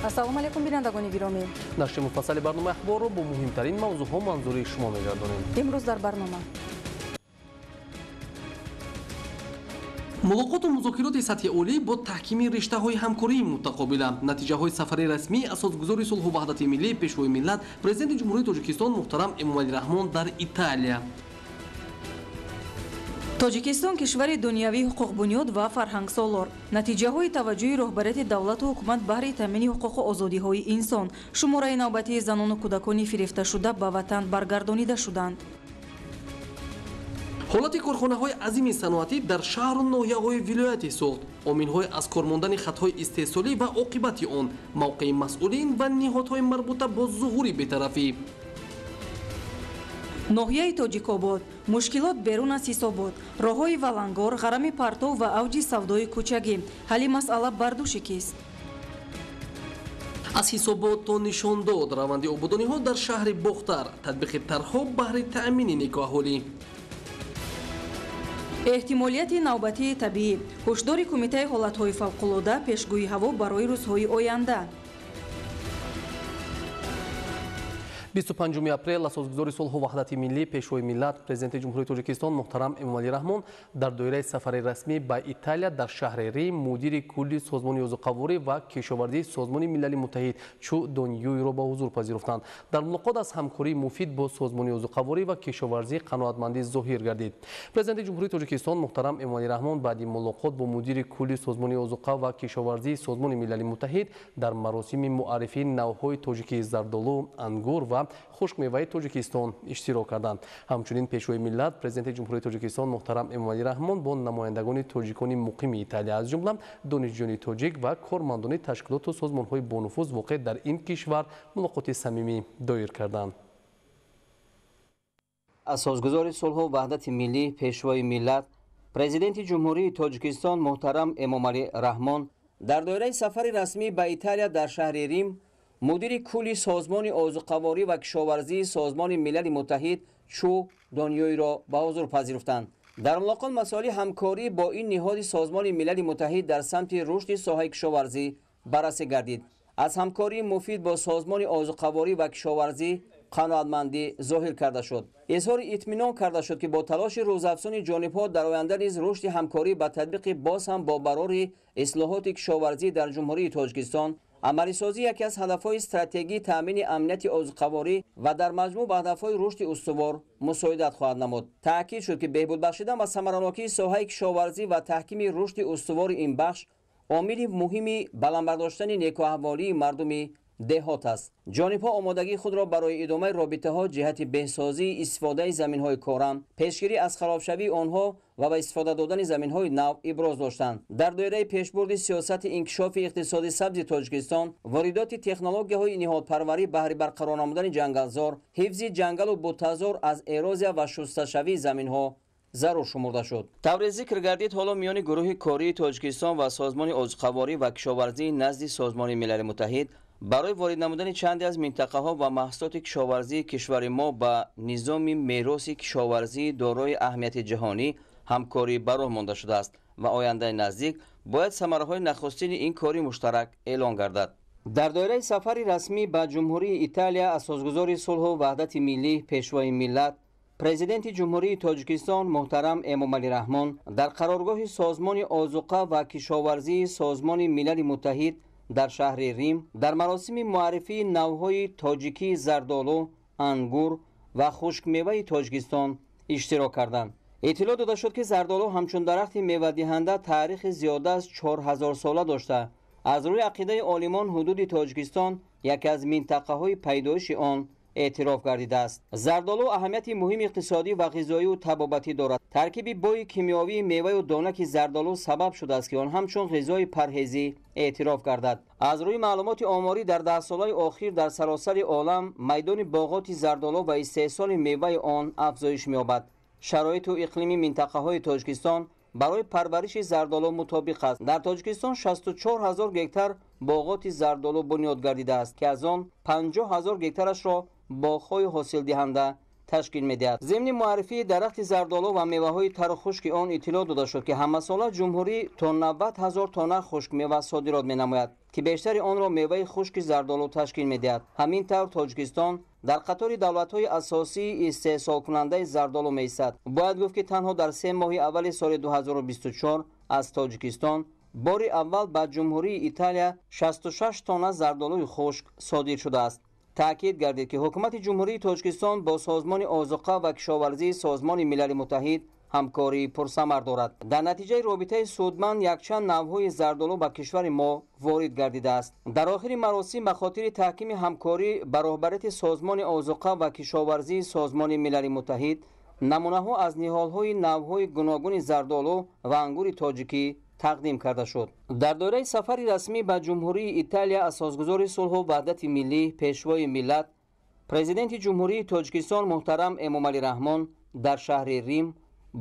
ассалому алайкум бинандагони гиромӣ. нашри муфассали барномаи ахборро бо муҳимтарин мавзӯъҳо манзури шумо мегардонем. имрӯз дар барнома мулоқоту музокироти сатҳи олӣ бо таҳкими риштаҳои ҳамкории мутақобила, натиҷаҳои сафари расмии асосгузори сулҳу ваҳдати миллии пешвои миллат президенти ҷумҳурии Тоҷикистон муҳтарам Эмомалӣ Раҳмон дар Италия. тоҷикистон кишвари дунявии ҳуқуқбунёд ва фарҳангсолор. натиҷаҳои таваҷҷӯҳи роҳбарияти давлату ҳукумат баҳри таъмини ҳуқуқу озодиҳои инсон. шумораи навбатии занону кӯдакони фирифташуда ба ватан баргардонида шуданд. ҳолати корхонаҳои азими саноатӣ дар шаҳру ноҳияҳои вилояти Суғд, оминҳои аз кор мондани хатҳои истеҳсолӣ ва оқибати он, мавқеи масъулин ва ниҳодҳои марбута бо зуҳури бетарафӣ. ноҳияи тоҷикобод, мушкилот берун аз ҳисобот, роҳҳои валангор, ғарами партов ва авҷи савдои кӯчагӣ. ҳалли масъала бардуши кист? аз ҳисобот то нишондод раванди ободониҳо дар шаҳри Бохтар, татбиқи тарҳҳо баҳри таъмини никоҳҳолӣ. эҳтимолияти навбатии табиӣ, ҳушдори кумитаи ҳолатҳои фавқулода, пешгӯи ҳаво барои рӯзҳои оянда. 25 апрел асосгузори сулҳу ваҳдати миллӣ пешвои миллат президенти ҷумҳурии Тоҷикистон муҳтарам Эмомалӣ Раҳмон дар доираи сафари расмӣ ба Италия дар шаҳри Рим мудири кулли созмони озуқаворӣ ва кишовардии созмони милали муттаҳид чу Донюйро ба ҳузур пазируфтанд. дар мулоқот аз ҳамкории муфид бо созмони озуқаворӣ ва кишоварзӣ қаноатмандӣ зоҳир гардид. президенти ҷумҳурии Тоҷикистон муҳтарам Эмомалӣ Раҳмон баъди мулоқот бо мудири кулли созмони озуқа ва кишоварзии созмони милали муттаҳид дар маросими муаррифии навъҳои тоҷикии зардолу, ангур ва хушкмеваи Тоҷикистон иштирок карданд. ҳамчунин пешвои миллат президенти ҷумҳурии Тоҷикистон муҳтарам Эмомалӣ Раҳмон бо намояндагони тоҷикони муқими Италия аз ҷумла донишҷӯёни тоҷик ва кормандони ташкилоту созмонҳои бонуфуз воқеъ дар ин кишвар мулоқоти самимӣ доир карданд. асосгузори сулҳу ваҳдати миллӣ пешвои миллат президенти ҷумҳурии Тоҷикистон муҳтарам Эмомалӣ Раҳмон дар доираи сафари расмӣ ба Италия дар шаҳри Рим мудири кулли созмони озуқаворӣ ва кишоварзии созмони милали муттаҳид чу Донюйро ба ҳузур пазируфтанд. дар мулоқот масоили ҳамкорӣ бо ин ниҳоди созмони милали муттаҳид дар самти рушди соҳаи кишоварзӣ баррасӣ гардид. аз ҳамкории муфид бо созмони озуқаворӣ ва кишоварзӣ қаноатмандӣ зоҳир карда шуд. изҳори итминон карда шуд ки бо талоши рӯзафзуни ҷонибҳо дар оянда низ рушди ҳамкорӣ ба татбиқи боз ҳам бобарори ислоҳоти кишоварзӣ дар ҷумҳурии Тоҷикистон амалисозӣ яке аз ҳадафҳои стратегии таъмини амнияти озуқаворӣ ва дар маҷмӯъ ба ҳадафҳои рушди устувор мусоидат хоҳад намуд. таъкид шуд ки беҳбуд бахшидан ва самаранокии соҳаи кишоварзӣ ва таҳкими рушди устувори ин бахш омили муҳими баландбардоштани некуаҳволии мардуми деҳот аст. ҷонибҳо омодагии худро барои идомаи робитаҳо ҷиҳати беҳсозии истифодаи заминҳои корам, пешгирӣ аз харобшавии онҳо ва ба истифода додани заминҳои нав иброз доштанд. дар доираи пешбурди сиёсати инкишофи иқтисоди сабзи Тоҷикистон, воридоти технологияҳои ниҳодпарварӣ баҳри барқарор намудани ҷангалзор, ҳифзи ҷангалу бутазор аз эрозия ва шусташавии заминҳо зарур шумурда шуд. тавре зикр гардид ҳоло миёни гурӯҳи кории Тоҷикистон ва созмони озуқаворӣ ва кишоварзӣ назди созмони милали муттаҳид барои ворид намудани чанде аз минтақаҳо ва маҳсулоти кишоварзии кишвари мо ба низоми мероси кишоварзии дорои аҳамияти ҷаҳонӣ ҳамкорӣ ба роҳ монда шудааст ва ояндаи наздик бояд самараҳои нахустини ин кори муштарак эълон гардад. дар доираи сафари расмӣ ба ҷумҳурии Италия асосгузори сулҳу ваҳдати миллӣ пешвои миллат президенти ҷумҳурии Тоҷикистон муҳтарам Эмомалӣ Раҳмон дар қароргоҳи созмони озуқа ва кишоварзии созмони милали муттаҳид дар шаҳри Рим дар маросими муаррифии навъҳои тоҷикии зардолу, ангур ва хушкмеваи Тоҷикистон иштирок карданд. иттилоъ дода шуд ки зардолу ҳамчун дарахти мевадиҳанда таърихи зиёда аз 4000 сола дошта, аз рӯи ақидаи олимон ҳудуди Тоҷикистон яке аз минтақаҳои пайдоиши он эътироф гардидааст. зардолу аҳамияти муҳими иқтисодӣ ва ғизоиву табобатӣ дорад. таркиби бои кимиёвии меваю донаки зардолу сабаб шудааст ки он ҳамчун ғизои парҳезӣ эътироф гардад. аз рӯи маълумоти оморӣ дар даҳсолаи охир дар саросари олам майдони боғоти зардолу ва истеҳсоли меваи он афзоиш меёбад. шароиту иқлими минтақаҳои Тоҷикистон барои парвариши зардолу мутобиқ аст. дар Тоҷикистон 64 000 гектар боғоти зардолу бунёд гардидааст ки аз он 50 000 гектарашро боғҳои ҳосилдиҳанда ташкил медиҳад. зимни муаррифии дарахти зардолу ва меваҳои тару хушки он иттилоъ дода шуд ки ҳамасола ҷумҳурӣ то 90 000 тонна хушкмева содирот менамояд ки бештари онро меваи хушки зардолу ташкил медиҳад. ҳамин тавр тоҷикистон дар қатори давлатҳои асосии истеҳсолкунандаи зардолу меистад. бояд гуфт ки танҳо дар 3 моҳи аввали соли 2024 аз тоҷикистон бори аввал ба ҷумҳурии Италия 66 тонна зардолуи хушк содир шудааст. таъкид гардид ки ҳукумати ҷумҳурии тоҷикистон бо созмони озуқа ва кишоварзии созмони милали муттаҳид ҳамкории пурсамар дорад. дар натиҷаи робитаи судманд якчанд навъҳои зардолу ба кишвари мо ворид гардидааст. дар охири маросим ба хотири таҳкими ҳамкорӣ ба роҳбарияти созмони озуқа ва кишоварзии созмони милали муттаҳид намунаҳо аз ниҳолҳои навъҳои гуногуни зардолу ва ангури тоҷикӣ тақдим карда шуд. дар доираи сафари расмӣ ба ҷумҳурии Италия асосгузори сулҳу ваҳдати миллӣ, пешвои миллат, президенти ҷумҳурии Тоҷикистон муҳтарам Эмомалӣ Раҳмон дар шаҳри Рим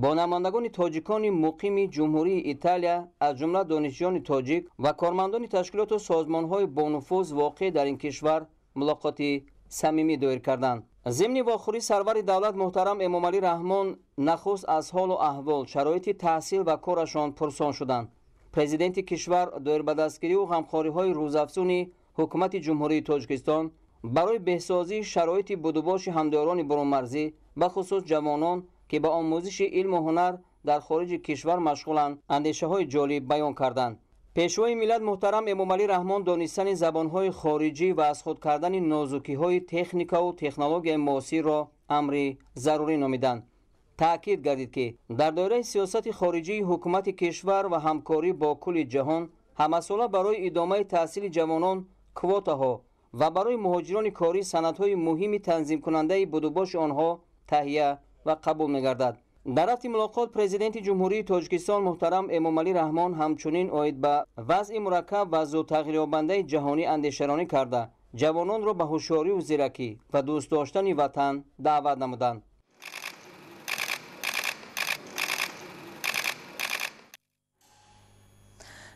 бо намояндагони тоҷикони муқими ҷумҳурии Италия аз ҷумла донишҷӯёни тоҷик ва кормандони ташкилоту созмонҳои бонуфуз воқеъ дар ин кишвар мулоқоти самимӣ доир карданд. зимни вохӯрӣ сарвари давлат муҳтарам Эмомалӣ Раҳмон нахуст аз ҳолу аҳвол, шароити таҳсил ва корашон пурсон шуданд. президенти кишвар доирбадастгирию ғамхориҳои рӯзафзуни ҳукумати ҷумҳурии Тоҷикистон барои беҳсозии шароити будубоши ҳамдиёрони барунмарзӣ бахусус ҷавонон ки ба омӯзиши илму ҳунар дар хориҷи кишвар машғуланд, андешаҳои ҷолиб баён карданд. пешвои миллат муҳтарам Эмомалӣ Раҳмон донистани забонҳои хориҷӣ ва аз худ кардани нозукиҳои техникаву технологияи муосирро амри зарурӣ номиданд. таъкид гардид ки дар доираи сиёсати хориҷии ҳукумати кишвар ва ҳамкорӣ бо кулли ҷаҳон ҳамасола барои идомаи таҳсили ҷавонон квотаҳо ва барои муҳоҷирони корӣ санадҳои муҳими танзимкунандаи будубоши онҳо таҳия ва қабул мегардад. дар рафти мулоқот президенти ҷумҳурии Тоҷикистон муҳтарам Эмомалӣ Раҳмон ҳамчунин оид ба вазъи мураккаб ва зудтағйирёбандаи ҷаҳонӣ андешаронӣ карда ҷавононро ба ҳушёрию зиракӣ ва дӯстдоштани ватан даъват намуданд.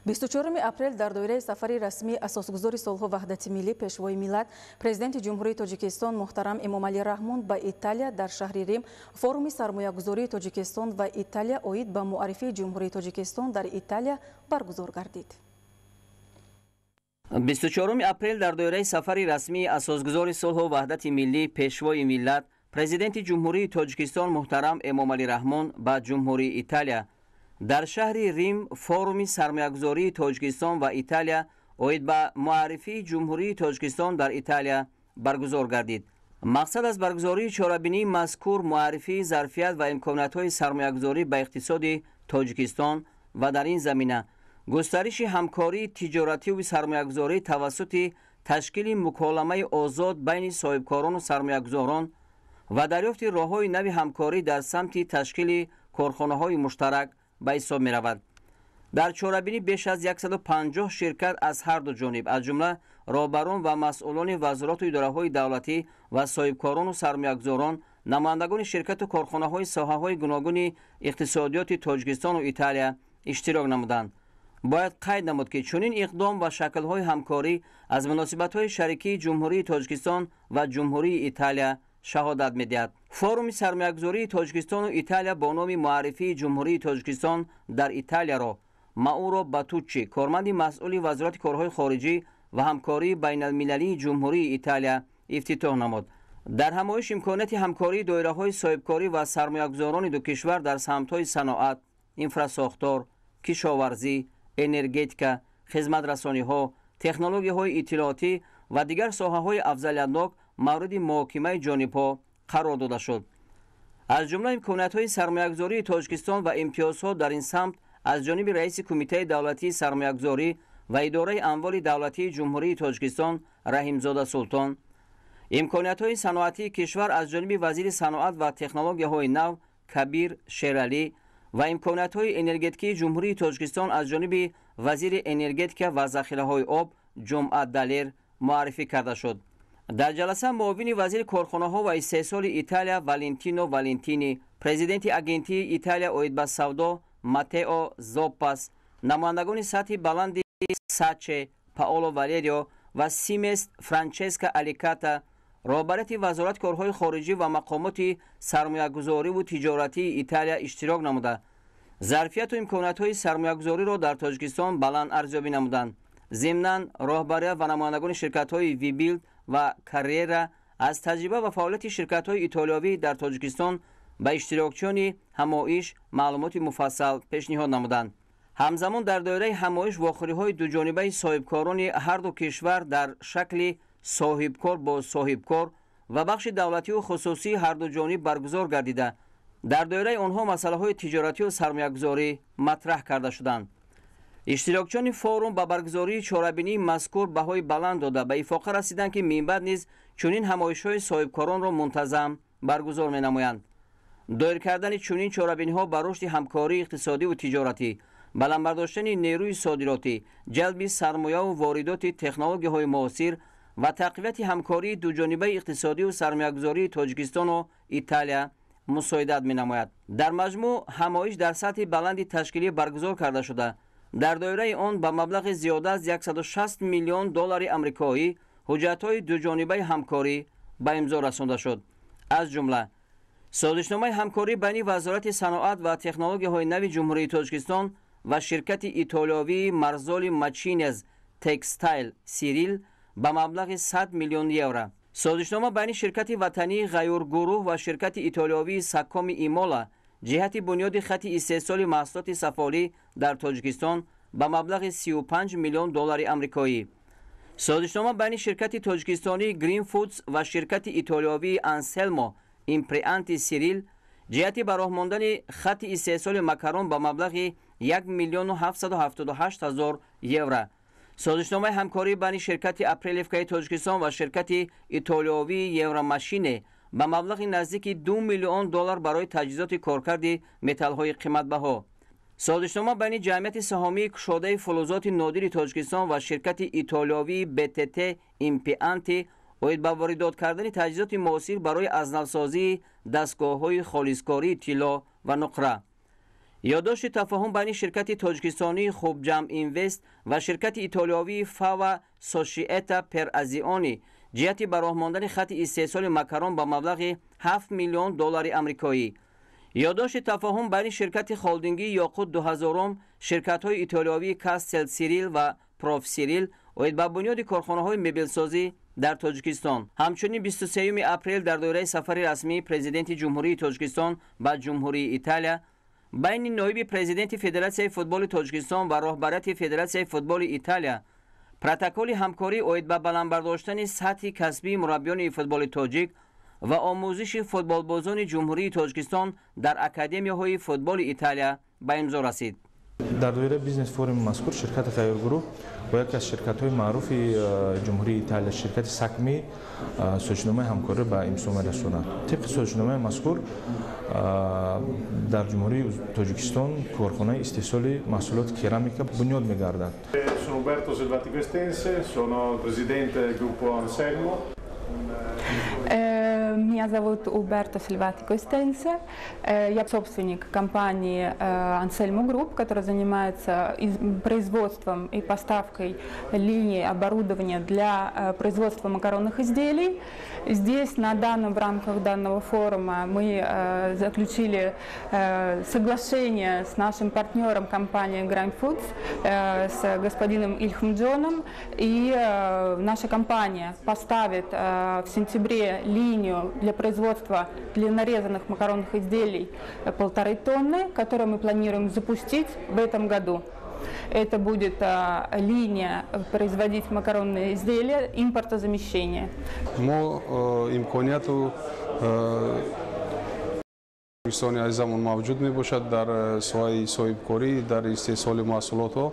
24 апрел дар доираи сафари расмии асосгузори сулҳу ваҳдати миллӣ пешвои миллат президенти ҷумҳурии Тоҷикистон муҳтарам Эмомалӣ Раҳмон ба Италия дар шаҳри Рим форуми сармоягузории Тоҷикистон ва Италия оид ба муаррифии ҷумҳурии Тоҷикистон дар Италия баргузор гардид. 24 апрел дар доираи сафари расмии асосгузори сулҳу ваҳдати миллӣ пешвои миллат президенти ҷумҳурии Тоҷикистон муҳтарам Эмомалӣ Раҳмон ба ҷумҳурии Италия дар шаҳри Рим форуми сармоягузории Тоҷикистон ва Италия оид ба муаррифии ҷумҳурии Тоҷикистон дар Италия баргузор гардид. мақсад аз баргузории чорабинии мазкур муаррифии зарфият ва имкониятҳои сармоягузорӣ ба иқтисоди Тоҷикистон ва дар ин замина густариши ҳамкории тиҷоративу сармоягузорӣ тавассути ташкили муколамаи озод байни соҳибкорону сармоягузорон ва дарёфти роҳҳои нави ҳамкорӣ дар самти ташкили корхонаҳои муштарак ба ҳисоб меравад. дар чорабинӣ беш аз 150 ширкат аз ҳарду ҷониб аз ҷумла роҳбарон ва масъулони вазорату идораҳои давлатӣ ва соҳибкорону сармоягузорон, намояндагони ширкату корхонаҳои соҳаҳои гуногуни иқтисодиёти Тоҷикистону Италия иштирок намуданд. бояд қайд намуд ки чунин иқдом ва шаклҳои ҳамкорӣ аз муносибатҳои шарикии ҷумҳурии Тоҷикистон ва ҷумҳурии Италия шаҳодат медиҳад. форуми сармоягузории Тоҷикистону Италия бо номи муаррифии ҷумҳурии Тоҷикистон дар Италияро Мауро Батуччи, корманди масъули вазорати корҳои хориҷӣ ва ҳамкории байналмилалии ҷумҳурии Италия ифтитоҳ намуд. дар ҳамоиш имконияти ҳамкории доираҳои соҳибкорӣ ва сармоягузорони ду кишвар дар самтҳои саноат, инфрасохтор, кишоварзӣ, энергетика, хизматрасониҳо, технологияҳои иттилоотӣ ва дигар соҳаҳои афзалиятнок мавриди муҳокимаи ҷонибҳо қарор дода шуд. аз ҷумла имкониятҳои сармоягузории Тоҷикистон ва имтиёзҳо дар ин самт аз ҷониби раиси кумитаи давлатии сармоягузорӣ ва идораи амволи давлатии ҷумҳурии Тоҷикистон Раҳимзода Султон, имкониятҳои саноатии кишвар аз ҷониби вазири саноат ва технологияҳои нав Кабир Шералӣ ва имкониятҳои энергетикии ҷумҳурии Тоҷикистон аз ҷониби вазири энергетика ва захираҳои об Ҷумъат Далер муаррифӣ карда шуд. дар ҷаласа муовини вазири корхонаҳо ва истеҳсоли Италия Валентино Валентини, президенти агентии Италия оид ба савдо Матео Зоппас, намояндагони сатҳи баланди Саче Паоло Валерио ва Симест Франческа Аликата, роҳбарияти вазорат корҳои хориҷӣ ва мақомоти сармоягузориву тиҷоратии Италия иштирок намуда, зарфияту имкониятҳои сармоягузориро дар Тоҷикистон баланд арзёбӣ намуданд. зимнан роҳбарият ва намояндагони ширкатҳои Вибилд ва Карьера аз таҷриба ва фаъолияти ширкатҳои итолиёвӣ дар Тоҷикистон ба иштирокчиёни ҳамоиш маълумоти муфассал пешниҳод намуданд. ҳамзамон дар доираи ҳамоиш вохӯриҳои дуҷонибаи соҳибкорони ҳарду кишвар дар шакли соҳибкор бо соҳибкор ва бахши давлативу хусусии ҳарду ҷониб баргузор гардида, дар доираи онҳо масъалаҳои тиҷоративу сармоягузорӣ матраҳ карда шуданд. иштирокчиёни форум ба баргузории чорабинии мазкур баҳои баланд дода ба ифоқа расиданд, ки минбаъд низ чунин ҳамоишҳои соҳибкоронро мунтазам баргузор менамоянд. доир кардани чунин чорабиниҳо ба рушди ҳамкории иқтисодиву тиҷоратӣ, баландбардоштани нерӯи содиротӣ, ҷалби сармояву воридоти технологияҳои муосир ва тақвияти ҳамкории дуҷонибаи иқтисодиву сармоягузории Тоҷикистону Италия мусоидат менамояд. дар маҷмӯъ ҳамоиш дар сатҳи баланди ташкилӣ баргузор карда шуда, дар доираи он ба маблағи зиёда аз 160 миллион доллари амрикоӣ ҳуҷҷатҳои дуҷонибаи ҳамкорӣ ба имзо расонда шуд. аз ҷумла созишномаи ҳамкорӣ байни Вазорати саноат ва технологияҳои нави Ҷумҳурии Тоҷикистон ва ширкати итолиёвии Марзоли Мачинез Текстайл Сирил ба маблағи 100 миллион евро. созишнома байни ширкати ватании Ғайюр-гурӯҳ ва ширкати итолиёвии Саккоми Имола ҷиҳати бунёди хати истеҳсоли маҳсулоти сафолӣ дар Тоҷикистон ба маблағи 35 миллион доллари амрикоӣ. созишнома байни ширкати тоҷикистонии Green Foods ва ширкати итолиёвии Anselmo Imprianti Сирил ҷиҳати ба роҳ мондани хати истеҳсоли макарон ба маблағи 1 миллион 778 ҳазор евро. созишномаи ҳамкорӣ байни ширкати Апрелевкаи Тоҷикистон ва ширкати итолиёвии Евромашине ба маблағи наздики 2 миллион доллар барои таҷҳизоти коркарди металлҳои қиматбаҳо. созишнома байни ҷамъияти саҳомии кушодаи фулузоти нодири Тоҷикистон ва ширкати итолиёвии BTT Impianti оид ба воридот кардани таҷҳизоти муосир барои азнавсозии дастгоҳҳои холискории тилло ва нуқра. ёддошти тафаҳум байни ширкати тоҷикистонии Хубҷам Инвест ва ширкати итолиёвии Фава Сошиета Пер Азиони ҷиҳати ба роҳ мондани хати истеҳсоли макарон ба маблағи 7 миллион доллари амрикоӣ. ёддошти тафаҳум байни ширкати холдингии Ёқут 2000 ширкатҳои итолиёвии Кастел Сирил ва Профсирил оид ба бунёди корхонаҳои мебелсозӣ дар Тоҷикистон. ҳамчунин 23 апрел дар доираи сафари расмии президенти Ҷумҳурии Тоҷикистон ба Ҷумҳурии Италия байни ноиби президенти Федератсияи футболи Тоҷикистон ва роҳбарияти Федератсияи футболи Италия протоколи ҳамкорӣ оид ба баландбардоштани сатҳи касбии мураббиёни футболи тоҷик ва омӯзиши футболбозони Ҷумҳурии Тоҷикистон дар академияҳои футболи Италия ба имзо расид. дар доираи бизнес форуми мазкур ширкати Ғайюр-гурӯҳ با یکی از شرکت‌های معروف جمهوری ایتالیا شرکت سکمی سازشنامه همکاری به امضا رساند. طبق سازشنامه مذکور در جمهوری تاجیکستان کارخانه استحصال محصولات کرامیک بنیاد می‌گردد. Sono Umberto Selvatico Estense, sono il presidente del gruppo Anselmo. Меня зовут Умберто Сильватико Эстенсе. Я собственник компании Anselmo Group, которая занимается производством и поставкой линий оборудования для производства макаронных изделий. Здесь в рамках данного форума мы заключили соглашение с нашим партнером компанией Green Foods, с господином Ильхмджоном. И наша компания поставит в сентябре линию для производства для нарезанных макаронных изделий 1,5 тонны, которую мы планируем запустить в этом году. Это будет линия производить макаронные изделия импортозамещения. Pakistoni azizamon mavjud mebошад дар соҳаи соҳибкорӣ дар истеҳсоли маҳсулотҳо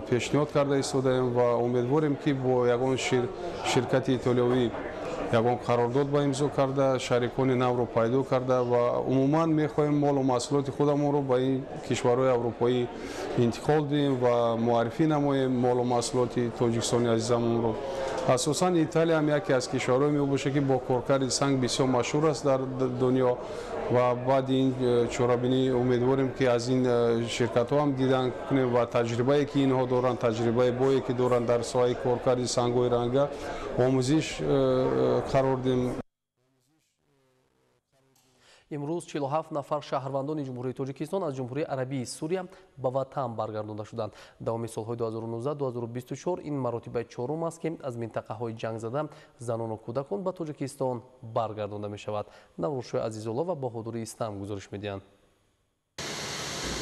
пешниҳод карда истодаем ва умедворем ки бо ягон ширкати итолиёвӣ ягон қарордод ба имзо карда шарикони навро пайдо карда ва умуман мехоҳем молу маҳсулоти худамонро ба ин кишварҳои аврупоӣ интиқол диҳем ва муаррифӣ намоем молу маҳсулоти тоҷикистони азизамонро. асосан италия ҳам яке аз кишварҳое мебошад ки бо коркарди санг бисёр машҳур аст дар дунё ва баъди ин чорабинӣ умедворем ки аз ин ширкатҳо ҳам дидан кунем ва таҷрибае ки инҳо доранд таҷрибаи бое ки доранд дар соҳаи коркарди сангҳои рангар омӯзиш қарор дидем. امروز 47 نفر شهروندان جمهوری تاجیکستان از جمهوری عربی سوریه به وطن برگردانده شدند. دوام سالهای 2019-2024 این مراتب چهارم است که از منطقه های جنگ زده زنان و کودکان به تاجیکستان برگردانده می شود. نوروز عزیزالله و بهادر اسلام گزارش میدهند.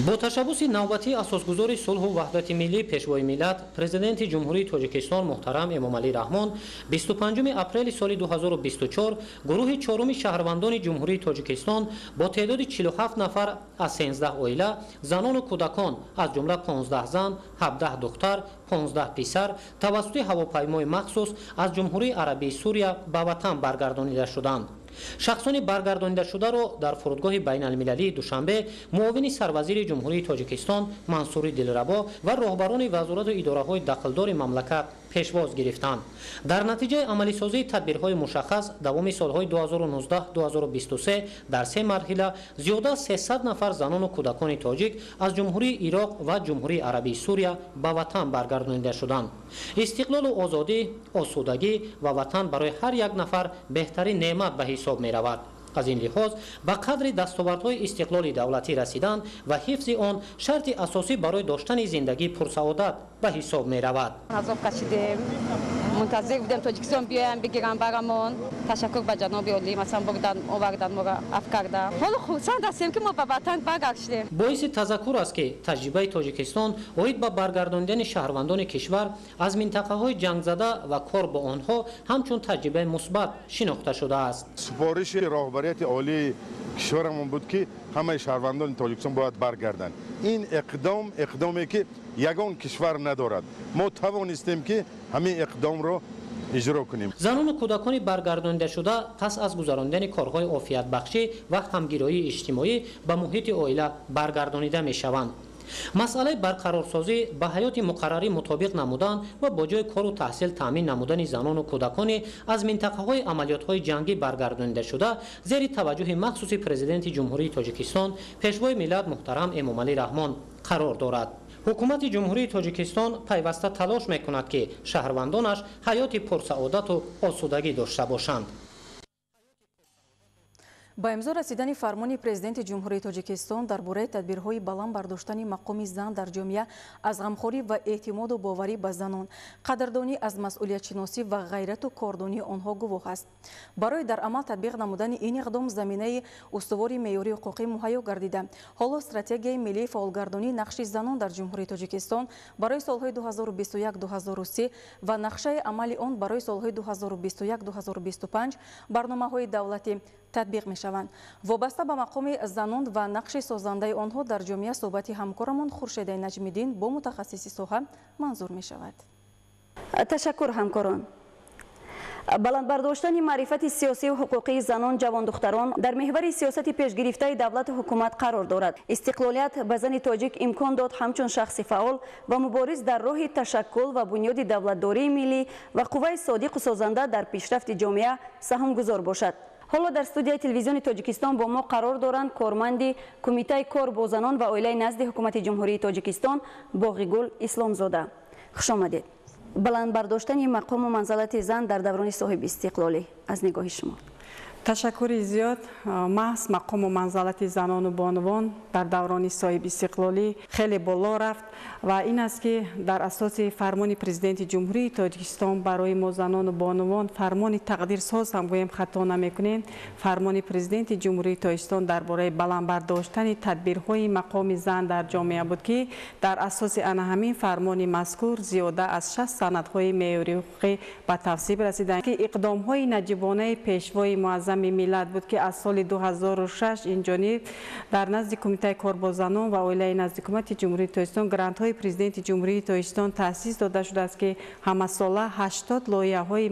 با تشبث نوبتی اساسگزار صلح و وحدت ملی پیشوای ملت پرزیدنت جمهوری تاجیکستان محترم امامعلی رحمان 25 اپریل سال 2024 گروه چهارم شهروندان جمهوری تاجیکستان با تعداد 47 نفر از 13 عائله زنان و کودکان از جمله 15 زن، 17 دختر، 15 پسر توسط هواپیمای مخصوص از جمهوری عربی سوریه به وطن برگردانیده شدند. شخصان برگردانیده شده را در فرودگاه بین المللی دوشنبه معاون سروزیر جمهوری تاجیکستان منصوری دلربا و راهبران وزارت و اداره‌های دخلدار مملکت پیشواز گرفتند. در نتیجه عملی سازی تدبیرهای مشخص دوام سالهای 2019-2023 در سه مرحله زیاده 300 نفر زنان و کودکان تاجیک از جمهوری عراق و جمهوری عربی سوریه به وطن برگردانیده شدند. استقلال و آزادی، آسودگی و وطن برای هر یک نفر بهترین نعمت به حساب می رود. از این لحاظ به قدر دستاوردهای استقلال دولتی رسیدن و حفظ آن شرط اساسی برای داشتن زندگی پرسعادت به حساب می رود. عذاب کشیدیم، منتظر بودیم تاجیکستان بیایم بگیرن برامون. تشکر به جناب عالی مثلا بردن آوردن ما را عفو کردن. حالا خرسند هستیم که ما به وطن برگشتیم. باعث تذکر است که تجربه تاجیکستان اوید به برگرداندن شهروندان کشور از منطقه های جنگ زده و کار با آنها همچون تجربه مثبت شناخته شده است. سفارش راهبریت عالی کشورمون بود که همه شهروندان تاجیکستان باید برگردند. این اقدامی که یگان کشور ندارد. ما توانستیم که همین اقدام را اجرا کنیم. زنان و کودکان برگردانده شده پس از گذراندن کارهای عافیت بخشی و همگرایی اجتماعی به محیط عائله برگردانیده می شوند. مسئله برقرارسازی به حیات مقرری مطابق نمودن و با جای کار و تحصیل تامین نمودن زنان و کودکان از منطقه های عملیات های جنگی برگردانده شده زیر توجه مخصوص پرزیدنت جمهوری تاجیکستان پیشوای ملت محترم امامعلی رحمان قرار دارد. حکومت جمهوری تاجیکستان پیوسته تلاش میکند که شهروندانش حیات پرسعادت و آسودگی داشته باشند. با امضا رسیدن فرمان پرزیدنت جمهوری تاجیکستان درباره تدبیرهای بلند برداشتن مقام زن در جامعه از غمخوری و اعتماد و باوری به زنان، قدردانی از مسئولیت شناسی و غیرت و کاردانی آنها گواه است. برای در عمل تطبیق نمودن این اقدام زمینه استواری معیاری حقوقی مهیا گردیده. حالا استراتژی ملی فعالگردانی نقش زنان در جمهوری تاجیکستان برای سالهای 2021-2023 و نقشه عمل آن برای سالهای 2021-2025 برنامه‌های دولتی تطبیق می شوند. وابسته به مقام زنان و نقش سازنده آنها در جامعه صحبت همکارمان خورشید نجمیدین با متخصص ساحه منظور می شود. تشکر همکاران. بلند برداشتن معرفت سیاسی و حقوقی زنان جوان دختران در محور سیاست پیشگرفته دولت حکومت قرار دارد. استقلالیت به زن تاجیک امکان داد همچون شخص فعال و مبارز در راه تشکل و بنیاد دولتداری ملی و قوه صادق و سازنده در پیشرفت جامعه سهم گذار باشد. حالا در استودیوی تلویزیون تاجیکستان با ما قرار دارند کارمند کمیته کار با زنان و عائله نزد حکومت جمهوری تاجیکستان باقیگل اسلامزاده. خوش آمدید. بلند برداشتن مقام و منزلت زن در دوران صاحب استقلالی از نگاه شما. تشکر زیاد. محض مقام و منزلت زنان و بانوان در دوران صاحب استقلالی خیلی بالا رفت و این است که در اساس فرمان پرزیدنت جمهوری تاجیکستان برای ما زنان و بانوان فرمان تقدیر ساز هم گویم خطا نمیکنیم. فرمان پرزیدنت جمهوری تاجیکستان درباره بلند برداشتن تدبیرهای مقام زن در جامعه بود که در اساس آن همین فرمان مذکور زیاده از 60 سندهای معیاری حقوقی به تصویب رسیدند که اقدامهای نجیبانه پیشوای معظم ملت بود که از سال 2006 این جانب در نزد کمیته کار با زنان و عائله نزد حکومت جمهوری تاجیکستان گرانت های پرزیدنت جمهوری تاجیکستان تأسیس داده شده است که همه ساله 80 لایحه های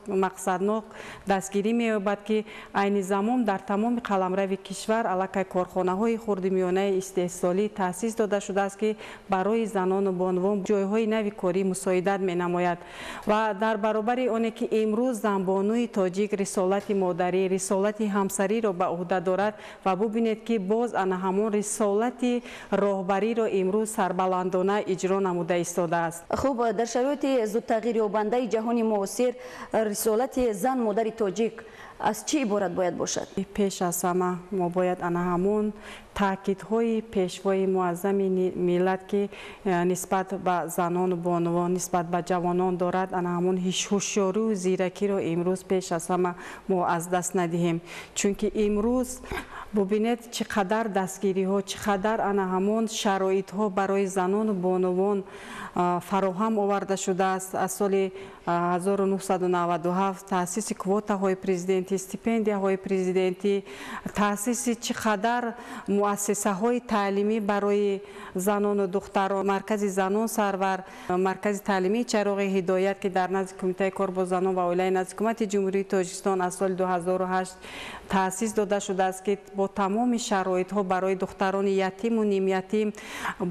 مقصدناک دستگیری می‌یابد که عین زمان در تمام قلمرو کشور علاقه کارخانه های خردمیانه استحصالی تأسیس داده شده است که برای زنان و بانوان جایهای نوی کاری مساعدت می‌نماید و در برابر آنکه امروز زنبانوی تاجیک رسالت مادری رسالت همسری را به عهده دارد و ببینید که باز آن همون رسالت راهبری را امروز سربلندانه اجرا نموده ایستاده است. خوب، در شرایط زود تغییر یابنده جهان معاصر رسالت زن مادر تاجیک از چی عبارت باید باشد؟ پیش از همه ما باید آن همون تاکیدهای پیشوای معظم ملت که نسبت به زنان و بانوان نسبت به جوانان دارد، آن همون هوشیاری و زیرکی را امروز پیش از همه ما از دست ندهیم. چون که امروز ببینید چقدر دستگیری ها، چقدر آن همون شرایط ها برای زنان و بانوان فراهم آورده شده است. از سال 1997 تأسیس کوتا های پرزیدنتی، استیپندیا های پرزیدنتی، تأسیس چقدر مؤسسه های تعلیمی برای زنان و دختران، مرکز زنان سرور، مرکز تعلیمی چراغ هدایت که در نزد کمیته کار با زنان و اولای نزد حکومت جمهوری تاجیکستان از سال 2008 تأسیس داده شده است که با تمام شرایط ها برای دختران یتیم و نیم یتیم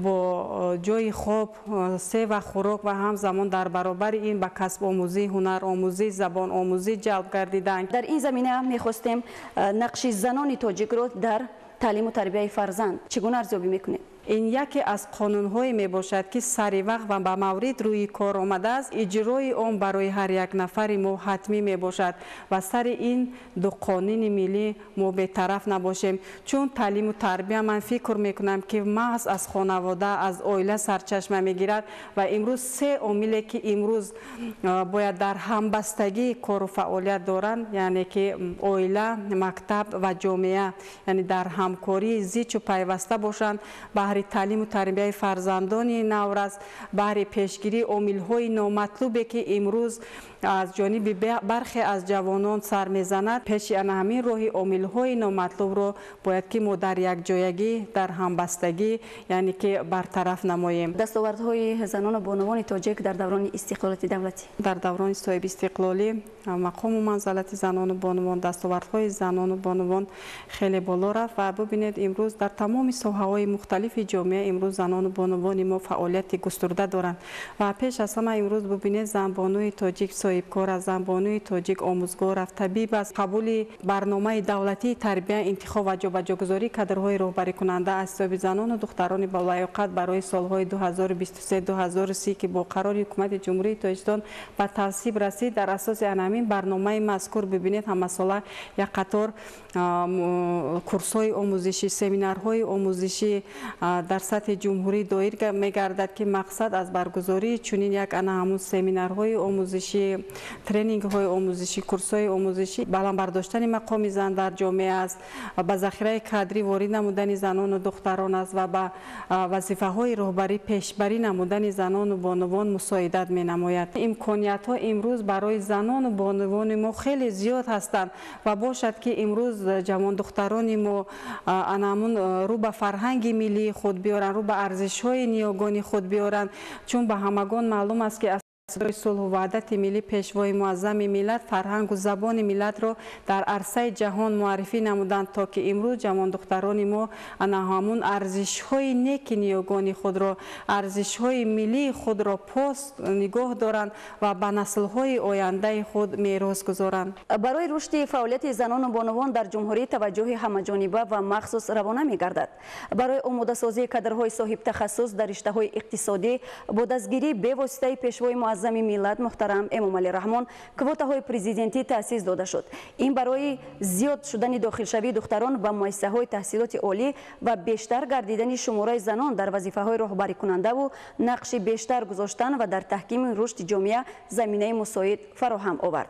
با جای خواب، سه و خوراک و همزمان در برابر این به کسب آموزی، هنر آموزی، زبان آموزی جلب گردیدند. در این زمینه میخواستیم نقش زنان تاجیک را در تعلیم و تربیت فرزند چگونه ارزیابی میکنید؟ این یکی از قانون‌های می باشد که سری وقت و به مورد روی کار آمده است. اجرای آن برای هر یک نفر ما حتمی می باشد و سر این دو قانون ملی ما بی‌طرف نباشیم. چون تعلیم و تربیت من فکر میکنم که محض از خانواده، از عائله سرچشمه میگیرد و امروز سه عاملی که امروز باید در همبستگی کار و فعالیت دارند، یعنی که عائله، مکتب و جامعه، یعنی در همکاری زیچ و پیوسته باشند. بهر تعلیم و تربیت فرزندان نورس، بهر پیشگیری عامل‌های نامطلوبی که امروز از جانب برخی از جوانان سر میزند، پیش همین راهی عامل‌های نامطلوب رو باید که ما در یک جایگی، در همبستگی، یعنی که برطرف نماییم. دستاوردهای زنان و بانوان تاجیک در دوران استقلالات دولتی، در دوران صاحب استقلالی مقام و منزلت زنان و بانوان، دستاوردهای زنان و بانوان خیلی بالا رفت و ببینید امروز در تمام ساحه‌های مختلف جامعه امروز زنان و بانوان ما فعالیت گسترده دارند و پیش از همه امروز ببینید زن بانوی تاجیک صاحب کار است، زن بانوی تاجیک آموزگار است، طبیب است. قبول برنامه دولتی تربیت، انتخاب و جابجاگذاری کادرهای راهبری کننده اسباب زنان و دختران بالیاقت برای سالهای 2023-2030 که با قرار حکومت جمهوری تاجیکستان به تصویب رسید، در اساس همین برنامه مذکور ببینید همه ساله یک قطار کورس‌های آموزشی، سمینارهای آموزشی در سطح جمهوری دایر می‌گردد که مقصد از برگزاری چنین یک همون سمینارهای آموزشی، ترینینگ‌های آموزشی، کورس‌های آموزشی بلند برداشتن مقام زن در جامعه است و به ذخیره کادری وارد نمودن زنان و دختران است و به وظیفه‌های راهبری پیشبری نمودن زنان و بانوان مساعدت می‌نماید. امکانیت‌ها امروز برای زنان و بانوان ما خیلی زیاد هستند و باشد که امروز جوان دختران ما همون رو به فرهنگ ملی خود بیارن، رو به ارزش‌های نیاگانی خود بیارن، چون به همگان معلوم است که صلح و وحدت ملی پیشوای معظم ملت فرهنگ و زبان ملت را در عرصه جهان معرفی نمودند تا که امروز جوان دختران ما همون ارزش‌های نیک نیاگان خود را، ارزش‌های ملی خود را پاس نگاه دارند و به نسل‌های آینده خود میراث گذارند. برای رشد فعالیت زنان و بانوان در جمهوری توجه همه‌جانبه و مخصوص روانه می‌گردد. برای آماده سازی کادرهای صاحب تخصص در رشته‌های اقتصادی با دستگیری به واسطه پیشوای معظم ملت محترم امامعلی رحمان کوتاهای پرزیدنتی تأسیس داده شد. این برای زیاد شدن داخلشوی دختران و مؤسسه‌های تحصیلات عالی و بیشتر گردیدن شماره زنان در وظیفه‌های راهبری کننده و نقش بیشتر گذاشتن و در تحکیم رشد جامعه زمینه مساعد فراهم آورد.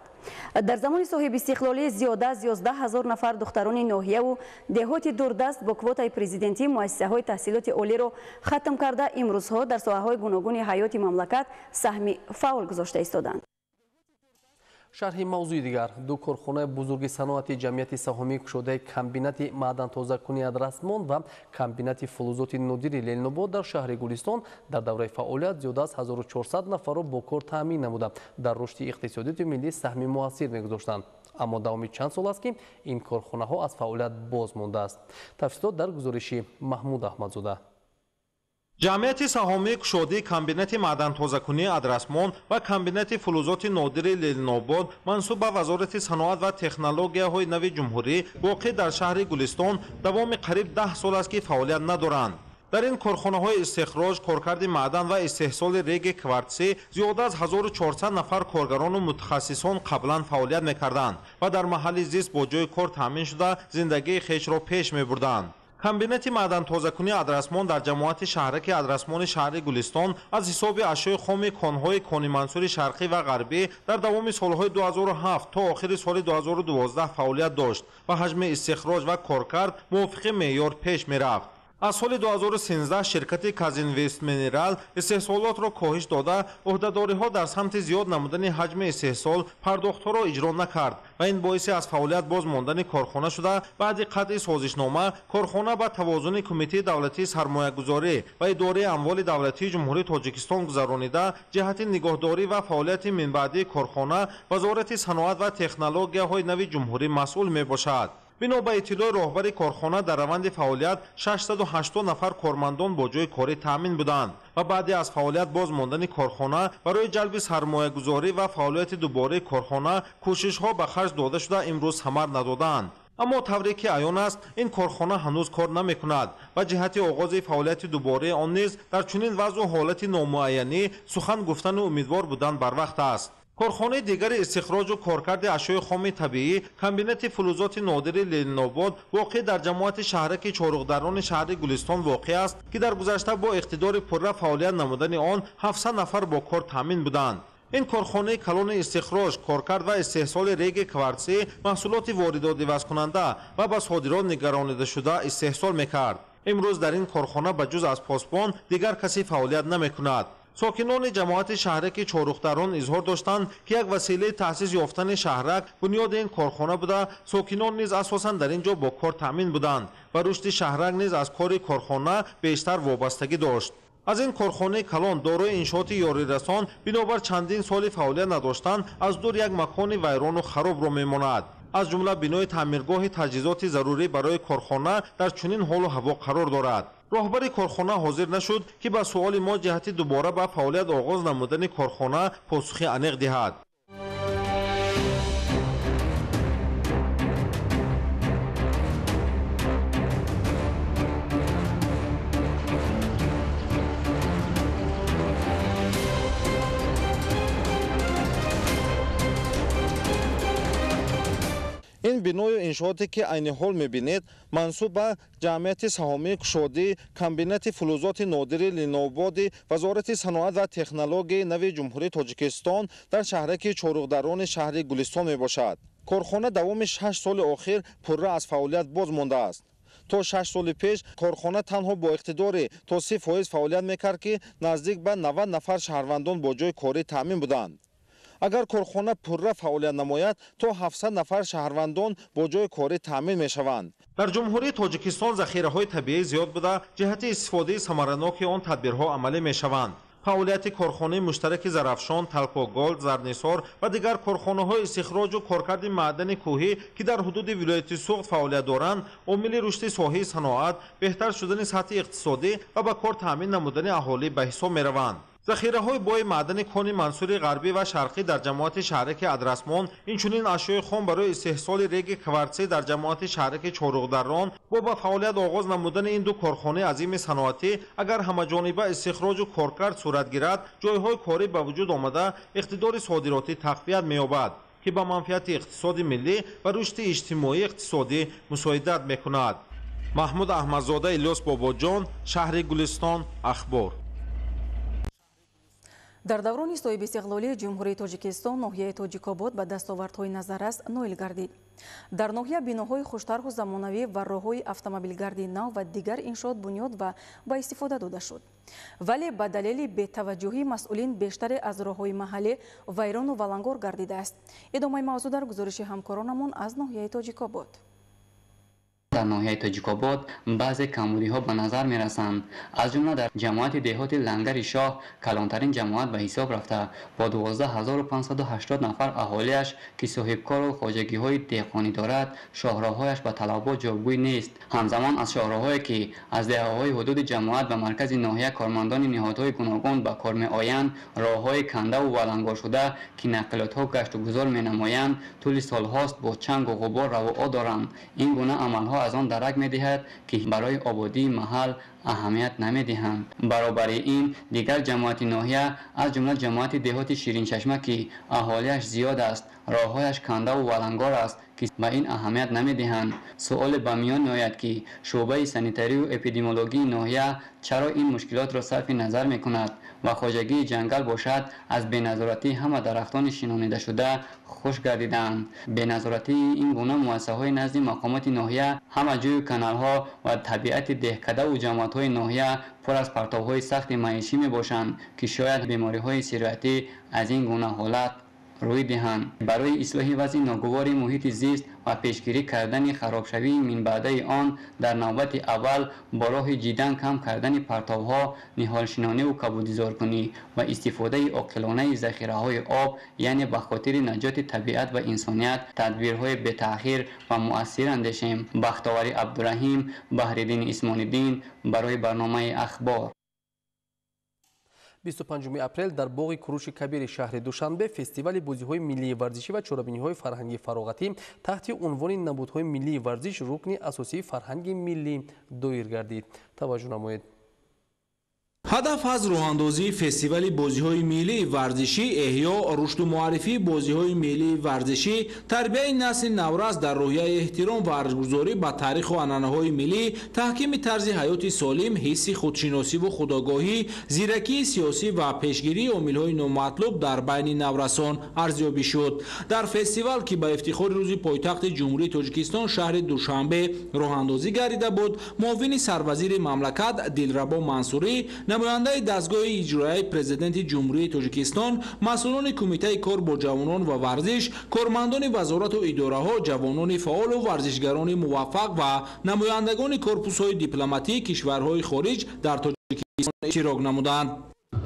در زمان صاحب استقلالی زیاده از 11,000 نفر دختران ناحیه و دهات دوردست با کوتای پرزیدنتی مؤسسه‌های تحصیلات عالی را ختم کرده امروزها در ساحه‌های گوناگون حیات مملکت سهم فعال گذاشته ایستادند. شرح موضوع دیگر، دو کارخانه بزرگ صنعتی جمعیت سهامی گشوده کمبینات معدن تازه‌کنی ادرسمون و کمبینات فلزات نادر لیل‌نوباد در شهر گلستان در دوره فعالیت زیاده از 1400 نفر را با کار تامین نموده در رشد اقتصادی ملی سهم موثر می‌گذاشتند. اما داومی چند سال است که این کارخانه ها از فعالیت باز مانده است. تفصیلات در گزارش محمود احمدزاده. جمعیت سهامی کشادی کمبینات معدن‌تازه‌کنی ادرسمون و کمبینات فلزات نادر لعل‌آباد منسوب به وزارت صنعت و تکنولوژی‌های نو جمهوری واقع در شهر گلستان دوام قریب 10 سال است که فعالیت ندارند. در این کارخانه‌های استخراج، کارکرد معدن و استحصال ریگ کوارتزی زیاد از 1400 نفر کارگران و متخصصان قبلا فعالیت می‌کردند و در محل زیست با جای کار تامین شده زندگی خویش را پیش می‌بردند. کمبینات معدن‌تازه‌کنی ادرسمون در جماعت شهرک ادرسمون شهر گلستان از حساب اشیاء خام کان‌های کانی منصور شرقی و غربی در دوام سال‌های 2007 تا آخر سال 2012 فعالیت داشت و حجم استخراج و کارکرد موافق معیار پیش می‌رفت. از سال 2013 شرکت کازینوست مینرال استحصالات را کاهش داده عهده‌داری‌ها در سمت زیاد نمودن حجم استحصال پرداخت‌ها را اجرا نکرد و این باعث از فعالیت باز ماندن کارخانه شده. بعد قطع سازشنامه کارخانه به توازن کمیته دولتی سرمایه‌گذاری و اداره اموال دولتی جمهوری تاجیکستان گذرانیده جهت نگهداری و فعالیت منبعدی کارخانه وزارت صنعت و تکنولوژی‌های نو جمهوری مسئول میباشد. بنا به اطلاع راهبر کارخانه در روند فعالیت 680 نفر کارمندان با جای کاری تامین بودند و بعد از فعالیت باز ماندن کارخانه برای جلب سرمایه گذاری و فعالیت دوباره کارخانه کوشش ها به خرج داده شده امروز ثمر ندادند. اما طوری که عیان است این کارخانه هنوز کار نمی کند و جهت آغاز فعالیت دوباره آن نیز در چنین وضع و حالت نامعینی سخن گفتن و امیدوار بودن بر وقت است. کارخانه دیگر استخراج و کارکرد اشیاء خام طبیعی کمبینات فلزات نادر لعل‌آباد واقع در جماعت شهرک چهارراه شهر گلستان واقع است که در گذشته با اقتدار پررو فعالیت نمودن آن 700 نفر با کار تامین بودند. این کارخانه کلان استخراج، کارکرد و استحصال ریگ کوارتزی محصولات واردات عوض کننده و به صادرات نگرانیده شده استحصال میکرد. امروز در این کارخانه به جز از پاسبان دیگر کسی فعالیت نمیکند. ساکنان جماعت شهرک چهارراه اظهار داشتند که یک وسیله تأسیس یافتن شهرک بنیاد این کارخانه بوده. ساکنان نیز اساساً در اینجا با کار تامین بودند و رشد شهرک نیز از کار کارخانه بیشتر وابستگی داشت. از این کارخانه کلان دارای انشاءات یاری رسان بنابر چندین سال فعالیت نداشتن از دور یک مکان ویران و خراب را میماند. از جمله بنای تعمیرگاه تجهیزات ضروری برای کارخانه در چنین حال و هوا قرار دارد. راهبر کارخانه حاضر نشد که به سوال ما جهت دوباره به فعالیت آغاز نمودن کارخانه پاسخی عمیق دهد. این بنای انشاءاتی که عین حال می‌بینید منسوب به جمعیت سهامی کشادی کمبینات فلزات نادر لعل‌آباد وزارت صنعت و تکنولوژی نو جمهوری تاجیکستان در شهرک چهارراه شهر گلستان میباشد. کارخانه دوام 6 سال اخیر پررو از فعالیت باز مانده است. تا 6 سال پیش کارخانه تنها با اقتدار تا 30% فعالیت میکرد که نزدیک به 90 نفر شهروندان با جای کاری تامین بودند. اگر کارخانه پررو فعالیت نماید تا 700 نفر شهروندان با جای کاری تامین میشوند. در جمهوری تاجیکستان ذخیره‌های طبیعی زیاد بوده جهت استفاده ثمرناک آن تدبیرها عملی میشوند. فعالیت کارخانه مشترک زرافشان، تلپاگال، زرنثار و دیگر کارخانه‌های استخراج و کارکرد معدن کوهی که در حدود ولایت سوخت فعالیت دارند عامل رشد ساحه صنعت، بهتر شدن سطح اقتصادی و به کار تامین نمودن اهالی به حساب می‌روند. ذخیره‌های بای معدن کانی منصور غربی و شرقی در جماعت شهرک ادرسمون، اینچنین اشیاء خام برای استحصال ریگ کوارتزی در جماعت شهرک چهارراه با به فعالیت آغاز نمودن این دو کارخانه عظیم صنعتی اگر همه‌جانبه استخراج و کارکرد صورت گیرد، جایهای کاری به وجود آمده اقتدار صادراتی تقویت می‌یابد که به منفعت اقتصاد ملی و رشد اجتماعی اقتصادی مساعدت می‌کند. محمود احمدزاده، الیاس باباجان، شهر گلستان، اخبار. дар даврони соҳиби истиқлолии ҷумҳурии тоҷикистон ноҳияи тоҷикобод ба дастовардҳои назаррас ноил гардид. дар ноҳия биноҳои хуштарҳу замонавӣ ва роҳҳои автомобилгарди нав ва дигар иншоот бунёд ва ба истифода дода шуд. вале ба далели бетаваҷҷӯҳии масъулин бештаре аз роҳҳои маҳаллӣ вайрону валангор гардидааст. идомаи мавзӯъ дар гузориши ҳамкоронамон аз ноҳияи тоҷикобод. در ناحیه تاجیک‌آباد بعضی کمبودی‌ها به نظر می‌رسند. از جمله در جماعت دهات لنگر شاه کلانترین جماعت به حساب رفته با 12580 نفر اهالیش که صاحبکار و خواجگی‌های دهقانی دارد، شاهراه‌هایش به طلبات جوگوی نیست. همزمان از شاهراه‌هایی که از دهه‌های حدود جماعت به مرکز ناحیه کارمندان نهادهای گوناگون به کار می‌آیند، راه‌های کنده و ولنگار شده که نقلات‌ها گشت و گذار می‌نمایند، طول سال‌هاست با چنگ و غبار رو و آ دارند. این گونه عمل‌ها از آن درک می‌دهد که برای آبادی محل اهمیت نمی‌دهند. برابر این دیگر جماعت ناحیه از جمله جماعت دهات شیرین چشمه که اهالیش زیاد است، راه‌هایش کنده و ولنگار است که به این اهمیت نمی‌دهند. سوال به میان می‌آید که شعبه سانیتری و اپیدمیولوژی ناحیه چرا این مشکلات را صرف نظر می‌کند و خواجگی جنگل باشد از بی‌نظارتی همه درختان شنانیده شده خوش گردیدند. بی‌نظارتی این گونه مؤسسه‌های نزد مقامات ناحیه همه جای کانال‌ها و طبیعت دهکده و جماعت‌های ناحیه پر از پرتوهای سخت معیشی می‌باشند که شاید بیماری‌های سیریاتی از این گونه حالت روی دهند. برای اصلاح وضع ناگوار محیط زیست و پیشگیری کردن خرابشوی من بعد آن در نوبت اول با راه جدی کم کردن پرتوها، نهالشنانی و کبودیزارکنی و استفاده عاقلانه ذخیره‌های آب، یعنی به خاطر نجات طبیعت و انسانیت تدبیرهای بی‌تأخیر و مؤثر اندیشیم. بختیار عبدالرحیم، بحرالدین اسمان‌الدین برای برنامه اخبار. 25 اپریل در باغ کوروش کبیر شهر دوشنبه فستیوال بازی‌های ملی ورزشی و چرابینی‌های فرهنگی فراغتی تحت عنوان نبودهای ملی ورزش رکن اساسی فرهنگ ملی دایر گردید. توجه نمایید. هدف از راه‌اندازی فستیوال بازی‌های ملی ورزشی احیا، رشد و معرفی بازی‌های ملی ورزشی، تربیت نسل نورس در روحیه احترام و ارزش‌گذاری به تاریخ و عنعنه‌های ملی، تحکیم طرز حیات سالم، حس خودشناسی و خودآگاهی، زیرکی سیاسی و پیشگیری عامل‌های نامطلوب در بین نورسان ارزیابی شد. در فستیوال که به افتخار روز پایتخت جمهوری تاجیکستان شهر دوشنبه راه‌اندازی گردیده بود، معاون سروزیر مملکت دلربا منصوری، نماینده دستگاه اجرایی پرزیدنت جمهوری تاجیکستان، مسئولان کمیته کار با جوانان و ورزش، کارمندان وزارت و اداره‌ها، جوانان فعال و ورزشگران موفق و نمایندگان کورپوس‌های دیپلماتیک کشورهای خارج در تاجیکستان اشتراک نمودند.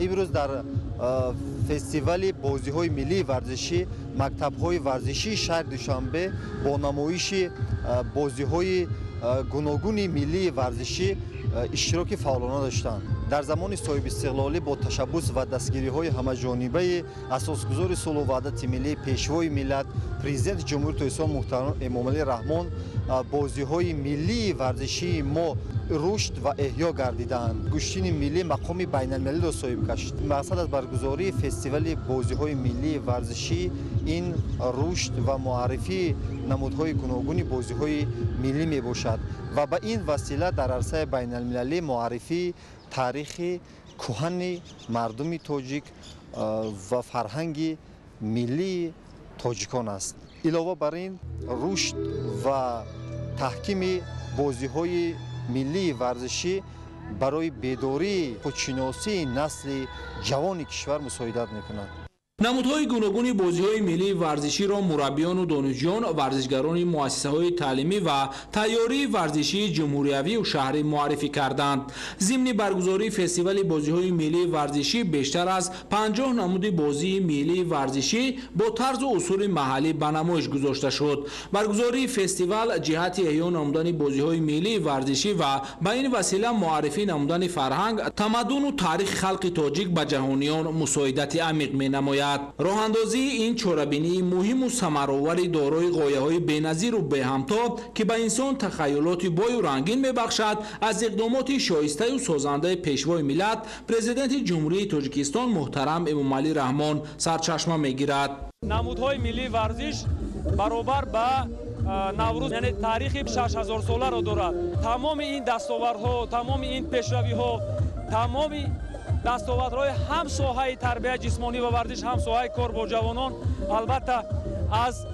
امروز در فستیوال بازی‌های ملی ورزشی مکتب‌های ورزشی شهر دوشنبه با نمایش بازی‌های گوناگون ملی ورزشی اشتراک فعالانه داشتند. در زمان صاحب استقلالی با تشبث و دستگیری‌های همه‌جانبه اساسگذار صلح و وحدت ملی پیشوای ملت پرزیدنت جمهوری تاجیکستان محترم امامعلی رحمان بازی‌های ملی ورزشی ما رشد و احیا گردیدند. گشتین ملی مقام بین‌المللی را صاحب گشت. مقصد از برگزاری فستیوال بازی‌های ملی ورزشی این رشد و معرفی نمودهای گوناگون بازی‌های ملی میباشد و به این وسیله در عرصه بین‌المللی معرفی تاریخ کهن مردم تاجیک و فرهنگ ملی تاجیکان است. علاوه بر این رشد و تحکیم بازی‌های ملی ورزشی برای بیداری خودشناسی نسل جوان کشور مساعدت می‌کند. نمودهای گوناگون بازی‌های ملی ورزشی را مربیان و دانشجویان، ورزشگران مؤسسه‌های تعلیمی و تیاری ورزشی جمهوریوی و شهری معرفی کردند. ضمن برگزاری فستیوال بازی‌های ملی ورزشی بیشتر از 50 نمود بازی ملی ورزشی با طرز و اصول محلی به نمایش گذاشته شد. برگزاری فستیوال جهت احیا نمودن بازی‌های ملی ورزشی و به این وسیله معرفی نمودن فرهنگ، تمدن و تاریخ خلق تاجیک به جهانیان مساعدت عمیق می‌نماید. راه‌اندازی این چاره‌بینی مهم و ثمرآور دارای غایه‌های بی‌نظیر و به‌همتا که به انسان تخیلات بای و رنگین می‌بخشد، از اقدامات شایسته و سازنده پیشوای ملت پرزیدنت جمهوری تاجیکستان محترم امامعلی رحمان سرچشمه می‌گیرد. نمودهای ملی ورزش برابر با نوروز یعنی تاریخ 6000 ساله را دارد. تمام این دستاوردها، تمام این پیشروی‌ها، تمام دستاوردهای هم ساحه تربیت جسمانی و ورزش، هم ساحه کار با جوانان، البته از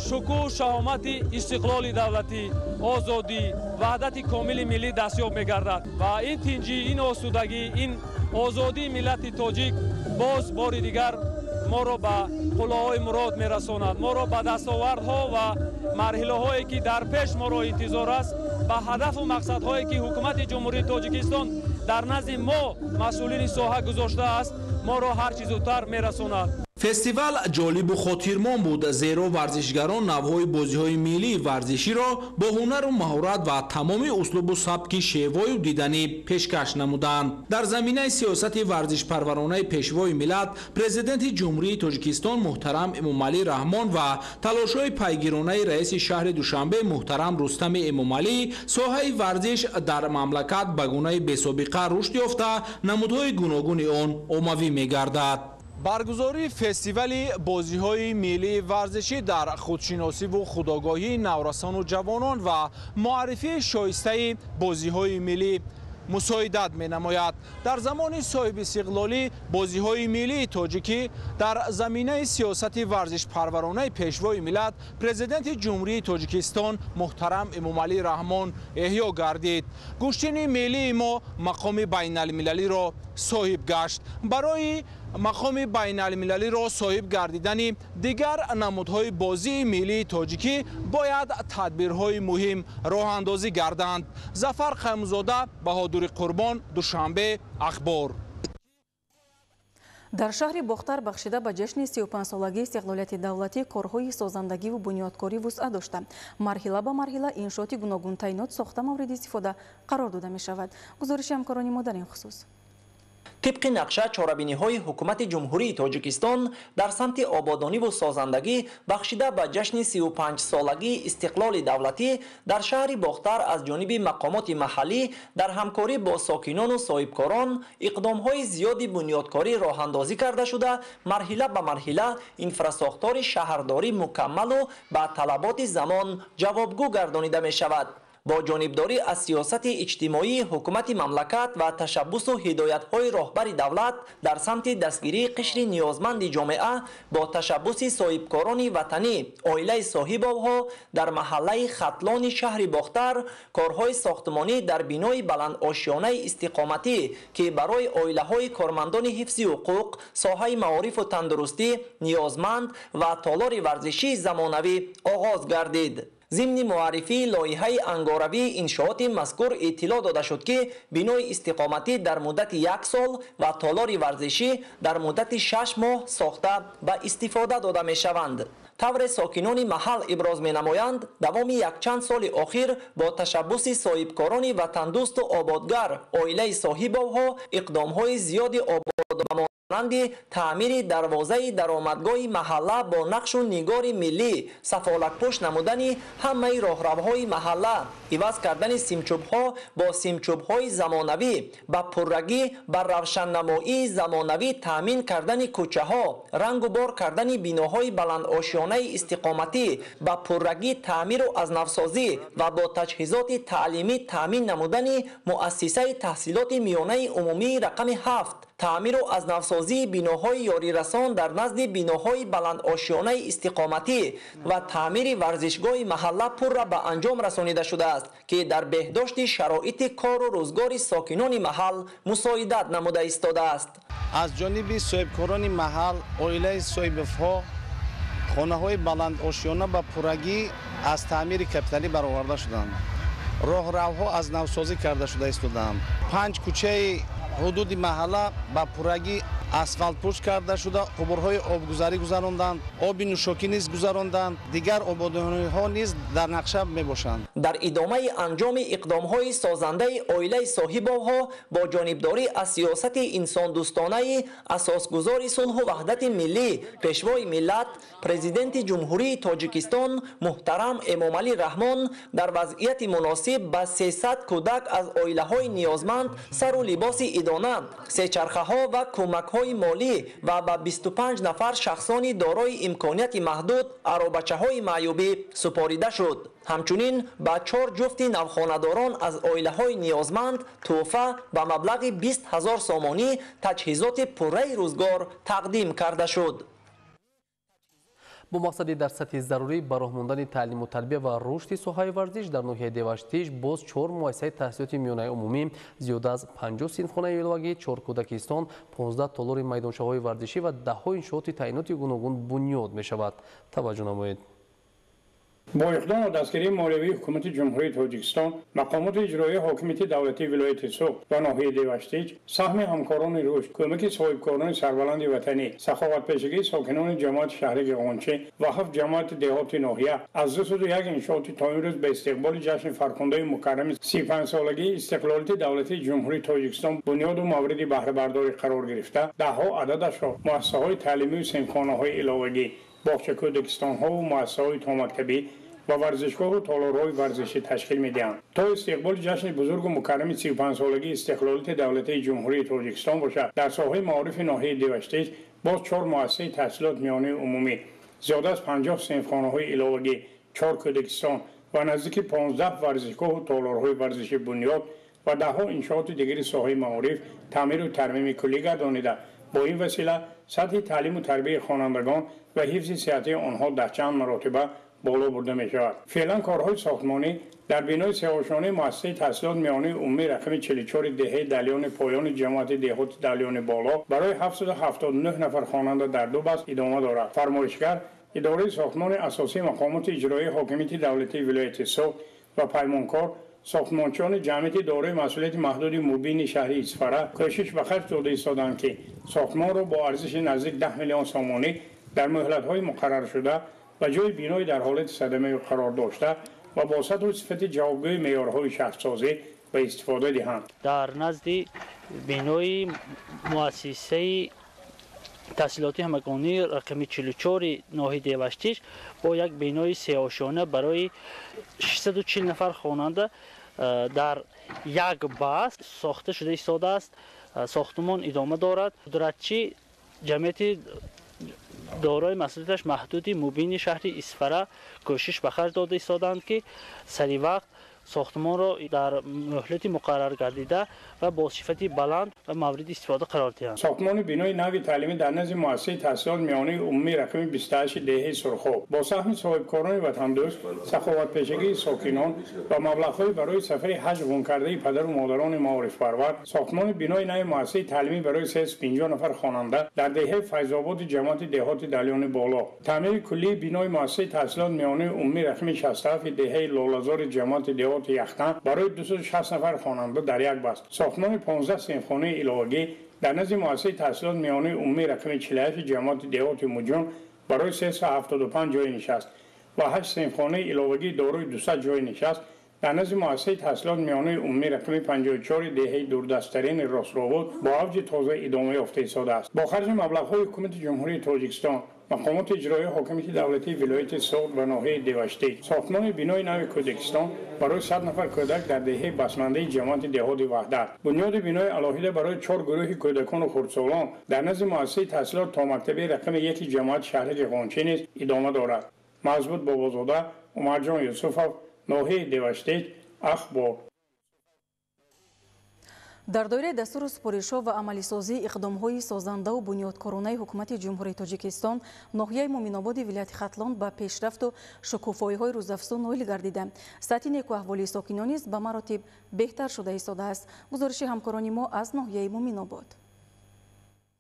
شکوه و شهامت استقلال دولتی озодӣ ваҳдати комили миллӣ дастёб мегардад ва ин тинҷӣ, ин осудагӣ, ин озодии миллати тоҷик боз бори дигар моро ба қуллаҳои мурод мерасонад, моро ба дастовардҳо ва марҳилаҳое ки дар пеш моро интизор аст, ба ҳадафу мақсадҳое ки ҳукумати ҷумҳурии Тоҷикистон дар назди мо масъулини соҳа гузоштааст, моро ҳар чӣ зудтар мерасонад. фестивал ҷолибу хотирмон буд, зеро варзишгарон навъҳои бозиҳои миллии варзиширо бо ҳунару маҳорат ва тамоми услубу сабки шевою диданӣ пешкаш намуданд. дар заминаи сиёсати варзишпарваронаи пешвои миллат, президенти ҷумҳурии Тоҷикистон муҳтарам Эмомалӣ Раҳмон ва талошҳои пайгиронаи раиси шаҳри Душанбе муҳтарам Рустами Эмомалӣ соҳаи варзиш дар мамлакат ба гунаи бесобиқа рушд ёфта, намудҳои гуногуни он оммавӣ мегардад. баргузории фестивали бозиҳои миллии варзишӣ дар худшиносиву худогоҳии наврасону ҷавонон ва муаррифии шоистаи бозиҳои миллӣ мусоидат менамояд. дар замони соҳиби истиқлолӣ бозиҳои миллии тоҷикӣ дар заминаи сиёсати варзишпарваронаи пешвои миллат президенти ҷумҳурии Тоҷикистон муҳтарам Эмомалӣ Раҳмон эҳё гардид. гӯштини миллии мо мақоми байналмилалиро соҳиб гашт. барои мақоми байналмилалиро соҳиб гардидани дигар намудҳои бозии миллии тоҷикӣ бояд тадбирҳои муҳим роҳандозӣ гарданд. Зафар Қаймузода, Баҳодури Қурбон, Душанбе, Ахбор. дар шаҳри Бохтар бахшида ба ҷашни 35-солагии истиқлолияти давлатӣ корҳои созандагиву бунёдкорӣ вусъат дошта. марҳила ба марҳила иншооти гуногун таъйинот сохта мавриди истифода қарор дода мешавад. гузориши ҳамкорони мо дар ин хусус. طبق نقشه چاره‌بینی‌های حکومت جمهوری تاجیکستان در سمت آبادانی و سازندگی بخشیده به جشن 35 سالگی استقلال دولتی در شهر باختر از جانب مقامات محلی در همکاری با ساکنان و صاحبکاران اقدام‌های زیادی بنیادکاری راه اندازی کرده شده، مرحله به مرحله انفراساختار شهرداری مکمل و به طلبات زمان جوابگو گردانیده می‌شود. با جانبداری از سیاست اجتماعی حکومت مملکت و تشبث و هدایت‌های راهبر دولت در سمت دستگیری قشر نیازمند جامعه با تشبث صاحبکاران وطنی عائله صاحب‌ها در محله خطلان شهر باختر کارهای ساختمانی در بینای بلند آشیانه استقامتی که برای عائله‌های کارمندان حفظ حقوق، ساحه معارف و تندرستی نیازمند و تالار ورزشی زمانوی آغاز گردید. ضمن معرفی لایحه انگاروی انشاءات مذکور اطلاع داده شد که بینای استقامتی در مدت 1 سال و تالار ورزشی در مدت 6 ماه ساخته به استفاده داده می شوند. طور ساکنان محل ابراز می نمایند دوام یک چند سال اخیر با تشبث صاحبکاران وطندوست و آبادگر عائله صاحب‌ها اقدام‌های زیادی آباد مانند تعمیر دروازه درآمدگاه محله با نقش و نگار ملی، سفالک پشت نمودن همه راهروهای محله، عوض کردن سیمچوب‌ها با سیمچوب‌های زمانوی، با پررگی بر روشن‌نمایی زمانوی تامین کردن کوچه‌ها، رنگ و بار کردن بیناهای بلند آشیانه استقامتی، با پررگی تعمیر و از نوسازی و با تجهیزات تعلیمی تامین نمودن مؤسسه تحصیلات میانه عمومی رقم 7، تعمیر و از نوسازی بیناهای یاری رسان در نزد بیناهای بلند آشیانه استقامتی و تعمیر ورزشگاه محله پر را به انجام رسانیده شده است که در بهداشت شرایط کار و روزگار ساکنان محل مساعدت نموده ایستاده است. از جانب صاحبکاران محل عائله صاحب‌ها خانه‌های بلند آشیانه با پررگی از تعمیر کپیتالی برآورده شدند. راهروها از نوسازی کرده شده ایستادند. 5 کوچه حدود محله با پررگی اسفالت پوش کرده شده، قبورهای آبگذاری گذراندند، آب نوشاکی نیز گذراندند، دیگر آبادانی‌ها نیز در نقشه میباشند. در ادامه انجام اقدام‌های سازنده عائله صاحب‌ها با جانبداری از سیاست انسان دوستانه اساسگذار صلح و وحدت ملی پیشوای ملت پرزیدنت جمهوری تاجیکستان محترم امامعلی رحمان در وضعیت مناسب به 300 کودک از عائله‌های نیازمند سر و لباس عیدانه، 3 چرخه‌ها و کمک‌های مالی و به 25 نفر شخصان دارای امکانیت محدود عروبچه‌های معیوبی سپاریده شد. همچنین به 4 جفت نوخانه‌داران از عائله‌های نیازمند تحفه به مبلغ 20,000 سامانی تجهیزات پره روزگار تقدیم کرده شد. با مقصد در سطح ضروری به راه ماندن تعلیم و تربیت و رشد ساحه ورزش در ناحیه دیوشتیش باز 4 مؤسسه تحصیلاتی میانه عمومی زیاده از 50 صنفخانه ایلواگی، 4 کودکستان، 15 تالار میدانچه‌های ورزشی و 10 انشاءات تعیناتی گوناگون بنیاد می شود. توجه نمایید. با اقدام و دستگیری مالیوی حکومت جمهوری تاجیکستان، مقامات اجرایی حاکمیت دولتی ولایت سوق و ناحیه دیوشتیج، سهم همکاران رشد، کمک صاحبکاران سربلند وطنی، سخاوتپیشگی ساکنان جماعت شهری قونچه و 7 جماعت دهات ناحیه از 201 انشاءات تا امروز به استقبال جشن فرخنده مکرم 35 سالگی استقلالیت دولتی جمهوری تاجیکستان بنیاد و مورد بهره برداری قرار گرفته، دهها عددش را مؤسسه‌های تعلیمی و صنفخانه‌های علاوگی، باغچه کودکستان‌ها و مؤسسه‌های تا مکتبی و ورزشگاه و تالارهای ورزشی تشکیل می‌دهند تا استقبال جشن بزرگ و مکرم 35 سالگی استقلالیت دولتی جمهوری تاجیکستان باشد. در ساحه معارف ناحیه دیوشتیج باز 4 مؤسسه تحصیلات میانه عمومی، زیاده از 50 صنفخانه‌های علاوگی، 4 کودکستان و نزدیک 15 ورزشگاه و تالارهای ورزشی بنیاد و 10 انشاءات دیگر ساحه معارف تعمیر و ترمیم کلی گردانیده. با این وسیله سطح تعلیم و تربیت خوانندگان و حفظ صحت آنها در چند مراتبه بالا برده می شود. فعلا کارهای ساختمانی در بینای سه‌آشانه مؤسسه تحصیلات میانه عمومی رقم 44 دهه دلیان پایان جماعت دهات دلیان بالا برای 779 نفر خواننده در 2 بست ادامه دارد. فرمایشگر اداره ساختمان اساسی مقامات اجرایی حاکمیت دولتی ولایت سوق و پیمانکار ساختمانچیان جمعیت دارای مسئولیت محدود مبین شهری اسفره کوشش به خرج داده ایستادند که ساختمان را با ارزش نزدیک 10 میلیون سامانی در مهلت‌های مقرر شده و جای بینای در حالت صدمه قرار داشته و با سطح و صفت جوابگوی معیارهای شهرسازی به استفاده دهند. در نزد بینای مؤسسه تحصیلاتی همگانی رقم 44 ناحیه دیوشتیج با یک بینای سه‌آشانه برای 640 نفر خواننده در یک بست ساخته شده ایستاده است. ساختمان ادامه دارد. قدرتچی جمعیت دارای مسئولیتش محدودی مبین شهری اسفره کوشش به خرج داده ایستادند که سریع وقت ساختمان را در مهلت مقرر گردیده و با صفت بلند و مورد استفاده قرار دهند. ساختمان بینای نوی تعلیمی در نزد مؤسسه تحصیلات میانه عمومی رقم 28 دهه سرخاب با سهم صاحبکاران وطندوست، سخاوتپیشگی ساکنان و مبلغ‌های برای سفر حج گم کرده پدر و مادران معارف پرور، ساختمان بینای نوی مؤسسه تعلیمی برای 350 نفر خواننده در دهه فیض‌آباد جماعت دهات دلیان بالا، تعمیر کلی بینای مؤسسه تحصیلات میانه عمومی رقم 67 دهه لاله‌زار جماعت دهات یختن برای 260 نفر خواننده در یک بست، ساختمان 15 صنفخانه علاوگی در نزد مؤسسه تحصیلات میانه عمومی رقم 48 جماعت دهات مجون برای 375 جای نشست و 8 صنفخانه علاوگی دارای 200 جای نشست در نزد مؤسسه تحصیلات میانه عمومی رقم 54 دهه دوردستترین راست‌آباد با اوج تازه ادامه یافته ایستاده است. با خرج مبلغ‌های حکومت جمهوری تاجیکستان، مقامات اجرایی حاکمیت دولتی ولایت سوق و ناحیه دیوشتیج، ساختمان بینای نوی کودکستان برای 100 نفر کودک در دهه بسمانده جماعت دهات وحدت، بنیاد بینای علاهیده برای 4 گروه کودکان و خردسالان در نزد مؤسسه تحصیلات تا مکتبی رقم 1 جماعت شهری قونچه نیز ادامه دارد. مزبوط بابازاده، عمرجان یوسفov، ناحیه دیوشتیج، اخبار. در دایره دستور سپارش‌ها و عملی‌سازی اقدام‌های سازنده و بنیادکارانه حکومت جمهوری تاجیکستان، ناحیه مومن‌آباد ولایت ختلان به پیشرفت و شکوفایی‌های روزافزون نائل گردیده. سطح نیک و احوال ساکنان نیز به مراتب بهتر شده ایستاده است. گزارش همکاران ما از ناحیه مومن‌آباد.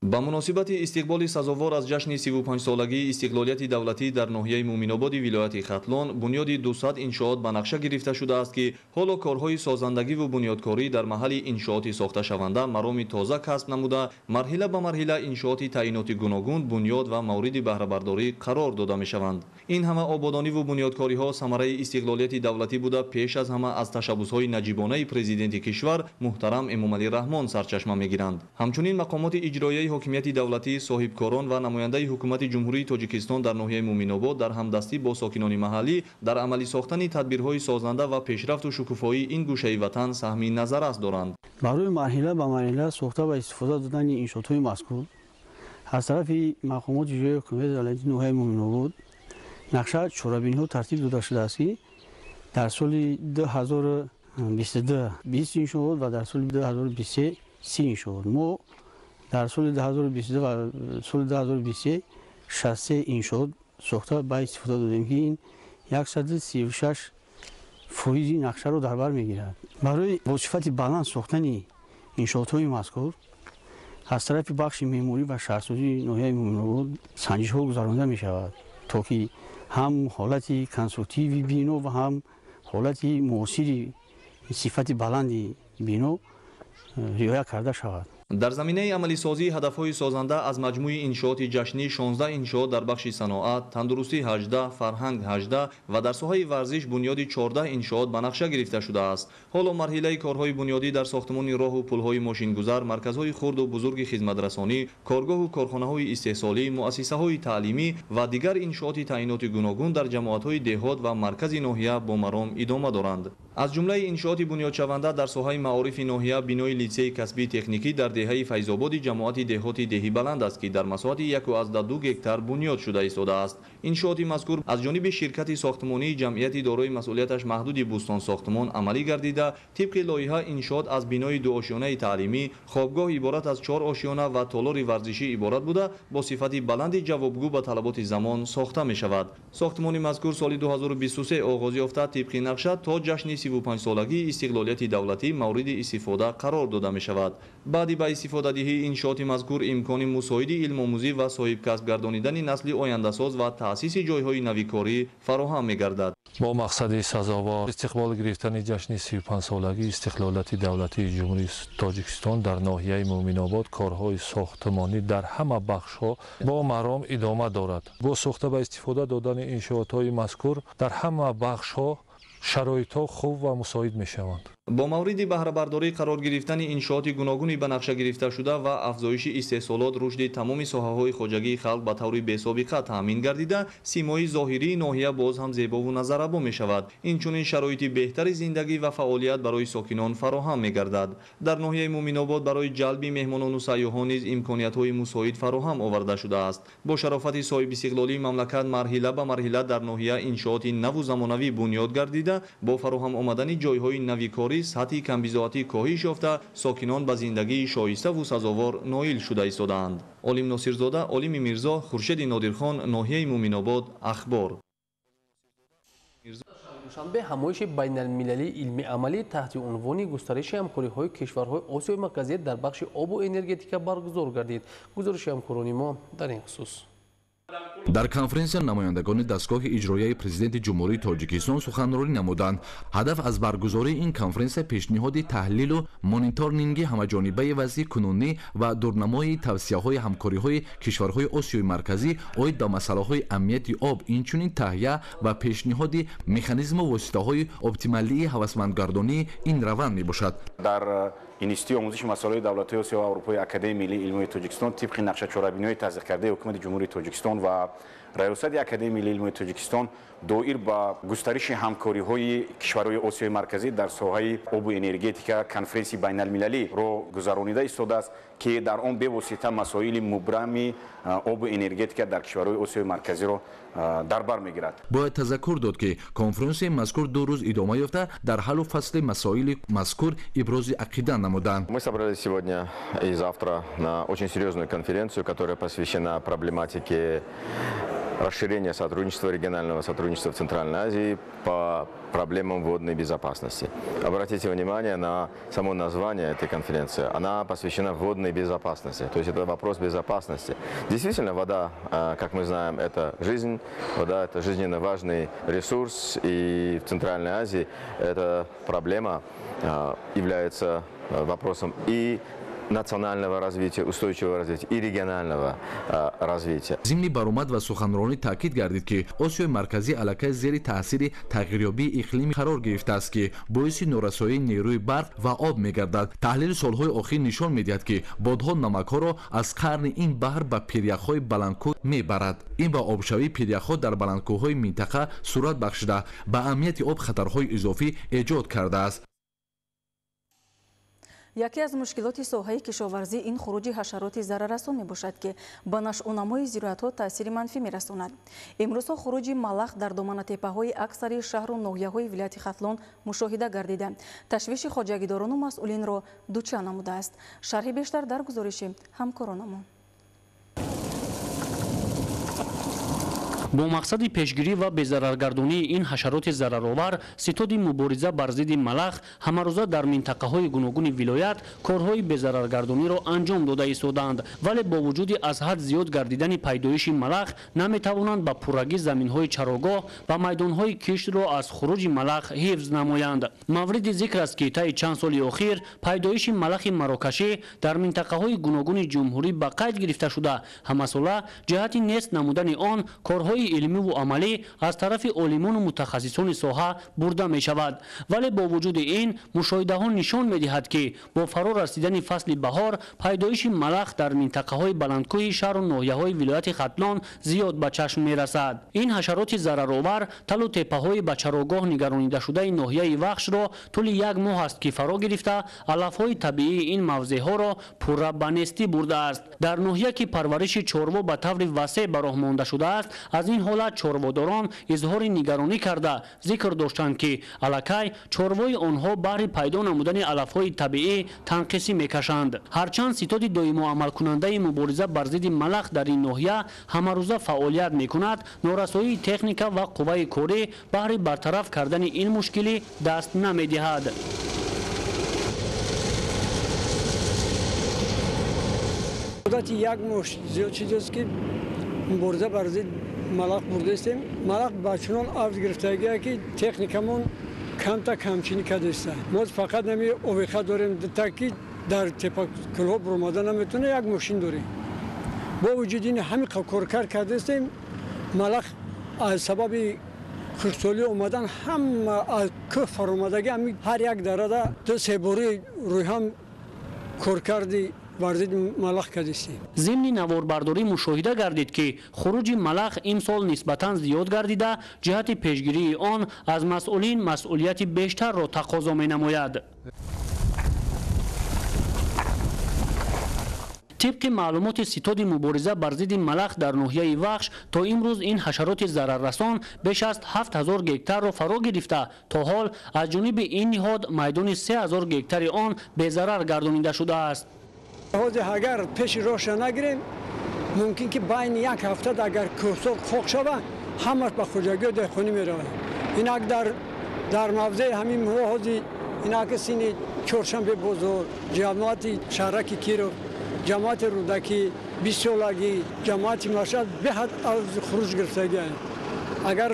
با مناسبت استقبال سزاوار از جشن 35 سالگی استقلالیت دولتی در ناحیه مومن‌آباد ولایت ختلان، بنیاد 200 انشاءات به نقشه گرفته شده است که حالا کارهای سازندگی و بنیادکاری در محل انشاءات ساخته شونده مرام تازه کسب نموده، مرحله به مرحله انشاءات تعییناتی گوناگون بنیاد و مورد بهره برداری قرار داده می‌شوند. این همه آبادانی و بنیادکاری‌ها ثمره استقلالیت دولتی بوده، پیش از همه از تشبس‌های نجیبانه پرزیدنت کشور محترم امامعلی رحمان سرچشمه می‌گیرند. همچنین مقامات اجرایی حکومت دولتی، صاحبکاران و نماینده حکومت جمهوری تاجیکستان در ناحیه مومن‌آباد در همدستی با ساکنان محلی در عملی ساختن تدبیرهای سازنده و پیشرفت و شکوفایی این گوشه وطن سهمی نظر است دارند. برای مرحله به مرحله ساخته و استفاده دادن انشاءات‌های مذکور از طرف مقامات اجرایی حکومت دولتی ناحیه مومن‌آباد نقشه چورابینی‌ها ترتیب داده شده است که در سال 2022 20 انشاءات و در سال 2023 30 انشاءات. در سال 2022 و سال 2023 63 انشاءات ساخته با استفاده دادیم که این 136 فایزی نقشه رو در بر میگیرد. برای با صفت بلند ساختن انشاءات های مذکور از طرف بخش معماری و شهرسازی ناحیه مومن‌آباد سنجش ها گذرانده می شود تا که هم حالت کنسترکتیو بنا و هم حالت معاصر صفت بلند بنا رعایت کرده شود. در زمینه عملی سازی هدف‌های سازنده از مجموع انشاءات جشنی 16 انشاءات در بخش صنعت، تندرستی 18، فرهنگ 18 و در ساحه ورزش بنیادی 14 انشاءات به نقشه گرفته شده است. حالا مرحله کارهای بنیادی در ساختمان راه و پل‌های ماشین‌گذر، مرکزهای خرد و بزرگ خدمت‌رسانی، کارگاه و کارخانه‌های استحصالی، مؤسسه‌های تعلیمی و دیگر انشاءات تعیینات گوناگون در جماعت‌های دهات و مرکز ناحیه با مرام ادامه دارند. از جمله انشاءات بنیادشونده در ساحه معارف ناحیه بینای لیسه کسبی تکنیکی در دهه فیض‌آباد جماعت دهات دهی بلند است که در مساحت 1.2 هکتار بنیاد شده ایستاده است. انشاءات مذکور از جانب شرکت ساختمانی جمعیتی دارای مسئولیتش محدود بوستان ساختمان عملی گردیده طبق لایحه انشاءات از بینای 2 آشیانه تعلیمی، خوابگاه عبارت از 4 آشیانه و تالار ورزشی عبارت بوده با صفت بلند جوابگو به طلبات زمان ساخته می شود. ساختمان مذکور سال 2023 آغاز یافته طبق نقشه تا جشن 35 سالگی استقلالیت دولتی مورد استفاده قرار داده می شود. بعد با استفاده دهی انشاءات مذکور امکان مساعد علم آموزی و صاحب کسب گردانیدن نسل آینده ساز و تأسیس جایهای نویکاری فراهم می گردد. با مقصد سزاوار استقبال گرفتن جشن 35 سالگی استقلالیت دولتی جمهوری تاجیکستان در ناحیه مومن‌آباد کارهای ساختمانی در همه بخش‌ها با مرام ادامه دارد. با ساخته و استفاده دادن انشاءات‌های مذکور در همه بخش‌ها شرایط‌ها خوب و مساعد می‌شوند. با مورد بهره برداری قرار گرفتن انشاءات گوناگونی به نقشه گرفته شده و افزایش استحصالات رشد تمام ساحه‌های خواجگی خلق به طور بی‌سابقه تامین گردیده سیمای ظاهری ناحیه باز هم زیبا و نظرآور می‌شود. اینچنین شرایط بهتر زندگی و فعالیت برای ساکنان فراهم می‌گردد. در ناحیه مومن‌آباد برای جلب مهمانان و سیاحان نیز امکانات‌های مساعد فراهم آورده شده است. با شرافت صاحب استقلالی مملکت مرحله به مرحله در ناحیه انشاءات نو و زمانوی بنیاد گردیده با فراهم آمدن جایهای نویکاری سطح کمبیزاتی کاهش یافته ساکنان به زندگی شایسته و سزاوار نائل شده ایستادند. عالم ناصرزاده، عالم میرزا، خورشید نادرخان، ناحیه مومن‌آباد، اخبار. دوشنبه همایش بین المللی علمی عملی تحت عنوان گسترش همکاری‌های کشورهای آسیای مرکزی در بخش آب و انرژتیک برگزار گردید. گزارش همکاران ما در این خصوص. در کنفرانسیا намояндагони дастгоҳи иҷроияи президенти ҷумҳурии тоҷикистон суханронӣ намуданд. ҳадаф аз баргузории ин конференсия пешниҳоди таҳлилу мониторинги ҳамаҷонибаи вазъи кунунӣ ва дурнамои тавсияҳои ҳамкориҳои кишварҳои осиёи марказӣ оид ба масъалаҳои амнияти об инчунин таҳия ва пешниҳоди механизму воситаҳои оптималии ҳавасмандгардонии ин раванд мебошад. дар институти омӯзиши масъолаҳои давлатии осиё ва аврупои академияи миллии илмҳои тоҷикистон тибқи нақшачорабиниҳои таздиқкардаи ҳукумати ҷумҳурии тоҷикистон ва раёсати академияи миллии илмҳои тоҷикистон доир ба густариши ҳамкориҳои кишварҳои осиёи марказӣ дар соҳаи обу энергетика конференсияи байналмилалиро гузаронида истодааст ки дар он бевосита масоили мубрами обу энергетика дар кишварҳои осиёи марказиро дар бар мегирад. бояд тазаккур дод ки конференсияи мазкур 2 рӯз идома ёфта дар ҳаллу фасли масоили мазкур ибрози ақида намуданд. Мы собрались сегодня и завтра на очень серьезную конференцию, которая посвящена проблематике расширения сотрудничества, регионального сотрудничества в Центральной Азии по проблемам водной безопасности. Обратите внимание на само название этой конференции. Она посвящена водной безопасности. То есть это вопрос безопасности. Действительно, вода, как мы знаем, это жизнь. Вода – это жизненно важный ресурс. И в Центральной Азии эта проблема является вопросом и национального развития, устойчивого развития и регионального развития. Зимни баромад ва суханронӣ таъкид гардид ки Осиёи марказӣ аллакай зери таъсири тағйирёбии иқлимӣ қарор гирифтааст ки боиси норасоии нерӯи барқ ва об мегардад. таҳлили солҳои охир нишон медиҳад ки бодҳо намакҳоро аз қарни ин баҳр ба пиряхҳои баландкӯҳ мебарад. ин ба обшавии пиряхҳо дар баландкӯҳҳои минтақа сурат бахшида ба амнияти об хатарҳои изофӣ эҷод кардааст. яке аз мушкилоти соҳаи кишоварзӣ ин хуруҷи ҳашароти зараррасон мебошад ки ба нашъунамои зироатҳо таъсири манфӣ мерасонад. имрӯзҳо хуруҷи малах дар доманатеппаҳои аксари шаҳру ноҳияҳои вилояти хатлон мушоҳида гардида ташвиши хоҷагидорону масъулинро дуча намудааст. шарҳи бештар дар гузориши ҳамкоронамон. бо мақсади пешгирӣ ва безараргардонии ин ҳашароти зараровар ситоди мубориза бар зидди малах ҳамарӯза дар минтақаҳои гуногуни вилоят корҳои безараргардониро анҷом дода истоданд, вале бо вуҷуди аз ҳад зиёд гардидани пайдоиши малах наметавонанд ба пуррагӣ заминҳои чарогоҳ ва майдонҳои киштро аз хуруҷи малах ҳифз намоянд. Мавриди зикр аст ки таи чанд соли охир пайдоиши малахи марокашӣ дар минтақаҳои гуногуни ҷумҳурӣ ба қайд гирифта шуда ҳамасола ҷиҳати нест намудани он корҳои илмиву амалӣ аз тарафи олимону мутахассисони соҳа бурда мешавад. Вале бо вуҷуди ин мушоҳидаҳо нишон медиҳад ки бо фаро расидани фасли баҳор пайдоиши малах дар минтақаҳои баландкӯҳи шаҳру ноҳияҳои вилояти хатлон зиёд ба чашм мерасад. Ин ҳашароти зараровар талу теппаҳои ба чарогоҳ нигаронидашудаи ноҳияи Вахшро тӯли як моҳ аст ки фаро гирифта алафҳои табиии ин мавзеъҳоро пурра ба нестӣ бурдааст. Дар ноҳия ки парвариши чорво ба таври васеъ ба роҳ монда шудааст, аз ин ҳолат чорводорон изҳори нигаронӣ карда зикр доштанд ки аллакай чорвои онҳо баҳри пайдо намудани алафҳои табиӣ танқисӣ мекашанд. Ҳарчанд ситоди доимоамалкунандаи мубориза бар зидди малах дар ин ноҳия ҳамарӯза фаъолият мекунад, норасоии техника ва қувваи корӣ баҳри бартараф кардани ин мушкилӣ даст намедиҳад. муддати як моҳ зиёд шудааст ки мубориза бар зидди малах бурдаистем. Малах ба чунон авз гирифтагие ки техникамон камта камчинӣ кардааста. Мо фақат нами овеха дорем таки дар теппакӯлҳо буромада наметавона як мошин дорем. Бо вуҷуди ин ҳами коркар кардаистем. Малах аз сабаби хушксолӣ омадан ҳама аз кӯҳ фаромадагӣ ҳар як дарада ду се бори рӯйҳам коркарди бар зидди малах кардистем. зимни наворбардорӣ мушоҳида гардид ки хуруҷи малах имсол нисбатан зиёд гардида ҷиҳати пешгирии он аз масъулин масъулияти бештарро тақозо менамояд. طبق معلومات ستاد مبارزه بر ضد ملخ در ناحیه وخش تا امروز این حشرات ضرررسان بیش از 7000 گکتار را فرا گرفته. تا حال از جانب این نهاد میدان 3000 گکتار آن به ضرر گردانیده شده است. اگر پیش روش نگیریم ممکن که بین یک هفته اگر کوسر خاک شود همش به خوجگی دهخانی میرود. اینک در موضع همین موازی اینک سینی چهارشنبه بزرگ جماعت شهرکی کیرو جماعت رودکی بیسولگی جماعت مشهد به حد از خروج گرفتگی اگر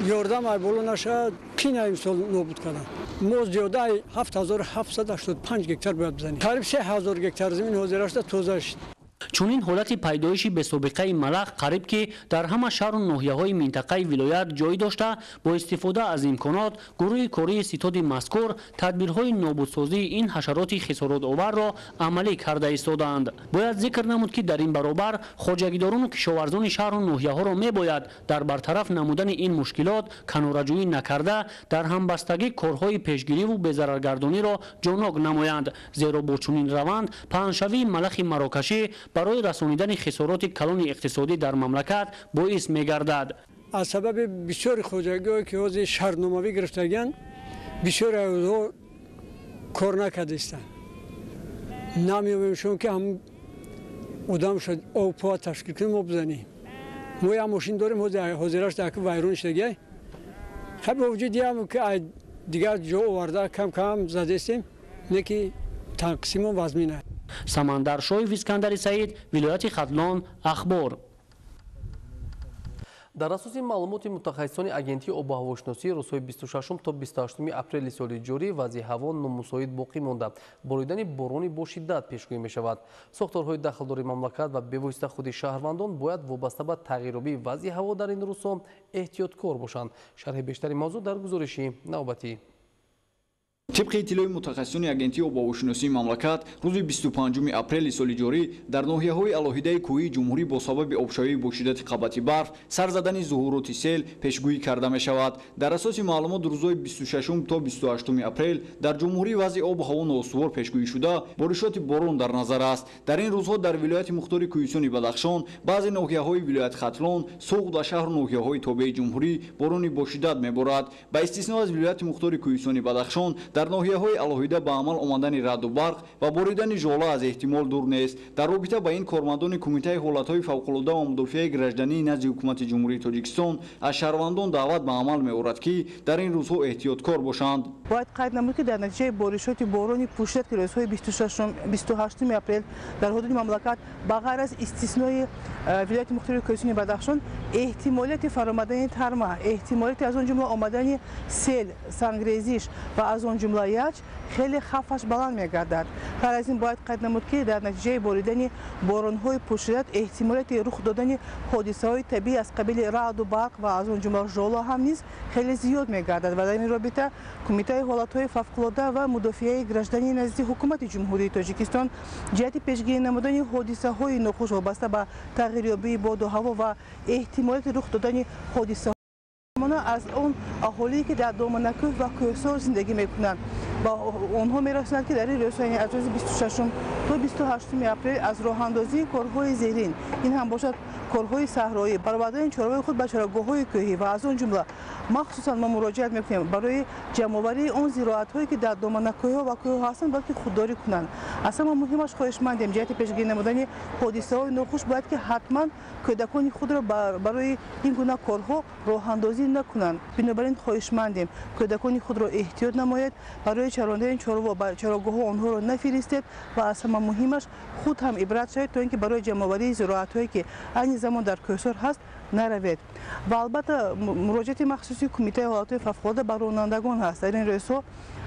یاردم ای بالا نشد پین امسال نابود کنند. ما زیاده 7785 گکتار باید بزنیم. قریب 3000 گکتار زمین حاضر است توزیع شد. چونین حالت پیدایشی به سابقه ملخ قریب که در همه شهر و ناحیه‌های منطقه ولایت جای داشته با استفاده از امکانات گروه کاری ستاد مذکور تدبیرهای نابودسازی این حشرات خسارات آور را عملی کرده ایستادند. باید ذکر نمود که در این برابر خواجگیداران و کشاورزان شهر و ناحیه‌ها را میباید در برطرف نمودن این مشکلات کناره‌جویی نکرده در همبستگی کارهای پیشگیری و بی‌ضررگردانی را جانب نمایند، زیرا با چنین روند پهنشوی ملخ مراکشی برای رسانیدن خسارات کلان اقتصادی در مملکت باعث می‌گردد. از سبب بسیار خواجگی‌هایی که از شهرنامه‌ای گرفتگان بسیار از کار نکردند. نمی‌دونم که هم آدم شد آب تشکیل کنیم و بزنیم. ما یه ماشین داریم حاضرش در که ویرون شده. خب وجودی هم که دیگر جا آورده کم کم زده استیم نکی تقسیم و وزمینه. سمندر شویف اسکندری سعید ولایت خدلان اخبار. در اساس معلومات متخصصان اجنسی آب و هواشناسی روزهای 26 تا 28 اپریل سال جاری وضع هوا نامساعد باقی مانده. باریدن باران با شدت پیشگویی می شود. ساختارهای داخلدار مملکت و به واسطه خود شهروندان باید وابسته به تغییرابی وضع هوا در این روزها احتیاطکار باشند. شرح بیشتری موضوع در گزارشی نوبتی. طبق اطلاع متخصصان اجنسی آب و هواشناسی مملکت روز 25 اپریل سال جاری در ناحیه‌های علاهیده کوهی جمهوری با سبب آبشاری با شدت قبطی برف سر زدن ظهورات سیل پیشگویی کرده می شود. در اساس معلومات روزهای 26 تا 28 اپریل در جمهوری وضع آب و هوا ناستوار پیشگویی شده بارشات باران در نظر است. در این روزها در ولایت مختار کوهستان بدخشان بعضی ناحیه‌های ولایت خطلان سوق و شهر و ناحیه‌های تابع جمهوری باران با شدت می‌بارد. با استثنا از ولایت مختار کوهستان بدخشان дар ноҳияҳои алоҳида ба амал омадани раъду барқ ва боридани жола аз эҳтимол дур нест. дар робита ба ин кормандони кумитаи ҳолатҳои фавқулода ва мудофиаи гражданӣ назди ҳукумати ҷумҳурии тоҷикистон аз шаҳрвандон даъват ба амал меорад ки дар ин рӯзҳо эҳтиёткор бошанд. бояд қайд намуд ки дар натиҷаи боришоти борони пӯшидат ки рӯзҳои 28 апрел дар ҳудуди мамлакат ба ғайр аз истиснои вилояти мухтари кӯҳистони бадахшон эҳтимолияти фаромадани тарма, эҳтимолияти аз он ҷумла омадани сел, сангрезиш ва аз он ҷумла яч хеле хавфаш баланд мегардад. ғайр аз ин бояд қайд намуд ки дар натиҷаи боридани боронҳои пӯшидат эҳтимолияти рух додани ҳодисаҳои табиӣ аз қабили раъду барқ ва аз он ҷумла жоло ҳам низ хеле зиёд мегардад ва дар ин робита кумитаи ҳолатҳои фавқулода ва мудофиаи гражданӣ назди ҳукумати ҷумҳурии тоҷикистон ҷиҳати пешгирӣ намудани ҳодисаҳои нохуш вобаста ба тағйирёбии боду ҳаво ва эҳтимолияти рух додани ҳодисаҳо аз он аҳолие ки дар доманакӯҳ ва кӯҳсор зиндагӣ мекунанд ва онҳо мерасонанд ки дар ин рӯзҳои аз рӯзи 26 то 28 апрел аз роҳандозии корҳои зерин ин ҳам бошад корҳои саҳроӣ баровардани чорваи худ ба чорагоҳҳои кӯҳӣ ва аз он ҷумла махсусан мо муроҷиат мекунем барои ҷамъоварии он зироатҳое ки дар доманакӯҳҳо ва кӯҳҳо ҳастанд балки худдорӣ кунанд. аз ҳама муҳимаш хоҳишмандем ҷиҳати пешгирӣ намудани ҳодисаҳои нохуш бояд ки ҳатман кӯдакони худро барои ин гуна корҳо роҳандозӣ накунанд. бинобар ин хоҳишмандем кӯдакони худро эҳтиёт намоед, барои чарондани чорво ба чорогоҳҳо онҳоро нафиристед ва аз ҳама муҳимаш худ ҳам ибрат шавед то ин ки барои ҷамъоварии зироатҳое ки айни замон дар кӯҳсор ҳаст наравед. ва албатта муроҷиати махсуси кумитаи ҳолатҳои фавқулода ба ронандагон ҳаст. дар ин рӯзҳо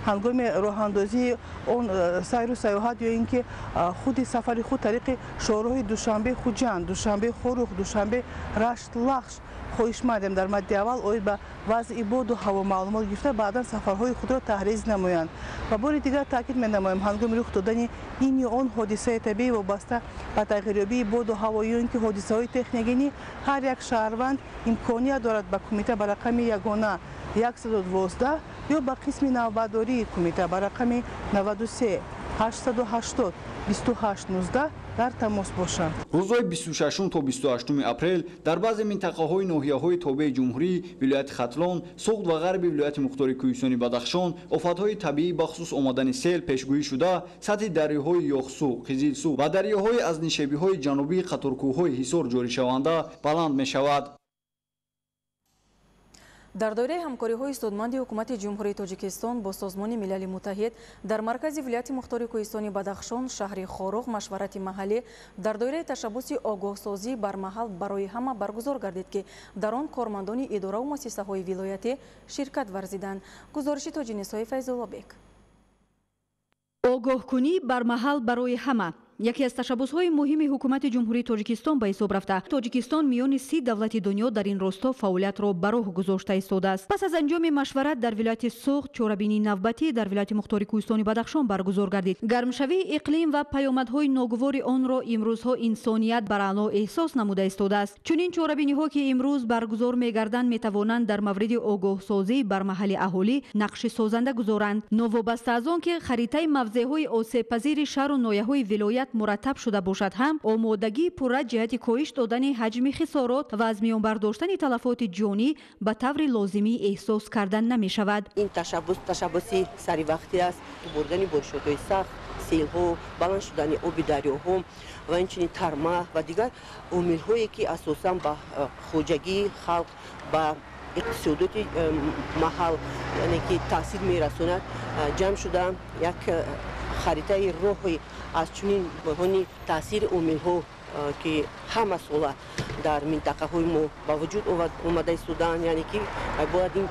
ҳангоми роҳандозии он сайру саёҳат ё ин ки худи сафари худ тариқи шоҳроҳи душанбе хуҷанд, душанбе хорух, душанбе рашт лахш хоҳишмандем дар мадди аввал оид ба вазъи боду ҳаво маълумот гирифта баъдан сафарҳои худро таҳриз намоянд. ва бори дигар таъкид менамоем ҳангоми рух додани ин ё он ҳодисаи табиӣ вобаста ба тағйирёбии боду ҳаво ё ин ки ҳодисаҳои техногенӣ ҳар як шаҳрванд имконият дорад ба кумита ба рақами ягона 112 ё ба қисми навбатдории кумита ба рақами 93 880 2819 дар тамос бошанд. рӯзҳои 26 то 28 апрел дар баъзе минтақаҳои ноҳияҳои тобеи ҷумҳурӣ, вилояти хатлон, суғд ва ғарби вилояти мухтори кӯҳистони бадахшон офатҳои табиӣ бахусус омадани сел пешгӯӣ шуда, сатҳи дарёҳои ёхсу, қизилсу ва дарёҳои аз нишебиҳои ҷанубии қаторкӯҳҳои ҳисор ҷоришаванда баланд мешавад. дар доираи ҳамкориҳои судманди ҳукумати ҷумҳурии тоҷикистон бо созмони милали муттаҳид дар маркази вилояти мухтори кӯҳистони бадахшон шаҳри хоруғ машварати маҳаллӣ дар доираи ташаббуси огоҳсозӣ бармаҳал барои ҳама баргузор гардид ки дар он кормандони идораву муассисаҳои вилоятӣ ширкат варзиданд. гузориши тоҷинисои Файзуллобек. огоҳкунӣ бармаҳал барои ҳама яке аз ташаббусҳои муҳими ҳукумати ҷумҳурии тоҷикистон ба ҳисоб рафта, тоҷикистон миёни 30 давлати дунё дар ин росто фаъолиятро ба роҳ гузошта истодааст. пас аз анҷоми машварат дар вилояти суғд чорабинии навбатӣ дар вилояти мухтори кӯҳистони бадахшон баргузор гардид. гармшавии иқлим ва паёмадҳои ногувори онро имрӯзҳо инсоният бар аъло эҳсос намуда истодааст. чунин чорабиниҳо ки имрӯз баргузор мегарданд метавонанд дар мавриди огоҳсозӣ бар маҳалли аҳолӣ нақши созанда гузоранд. новобаста аз он ки харитаи мавзеъҳои осебпазири шаҳру ноҳияҳои вилоят мураттаб шуда бошад ҳам омодагии пурра ҷиҳати коҳиш додани ҳаҷми хисорот ва аз миён бардоштани талафоти ҷонӣ ба таври лозимӣ эҳсос карда намешавад. ин ташаббуси саривақтӣ аст бурдани боришотҳои сахт, селҳо, баланд шудани оби дарёҳо ва инчунин тарма ва дигар омилҳое ки асосан ба хоҷагии халқ ба иқтисодоти маҳал яъне ки таъсир мерасонад ҷамъ шуда як харитаи роҳи аз чунин баҳони таъсири омилҳо ки ҳама сола дар минтақаҳои мо ба вуҷуд омада истоданд, яъне ки бояд ин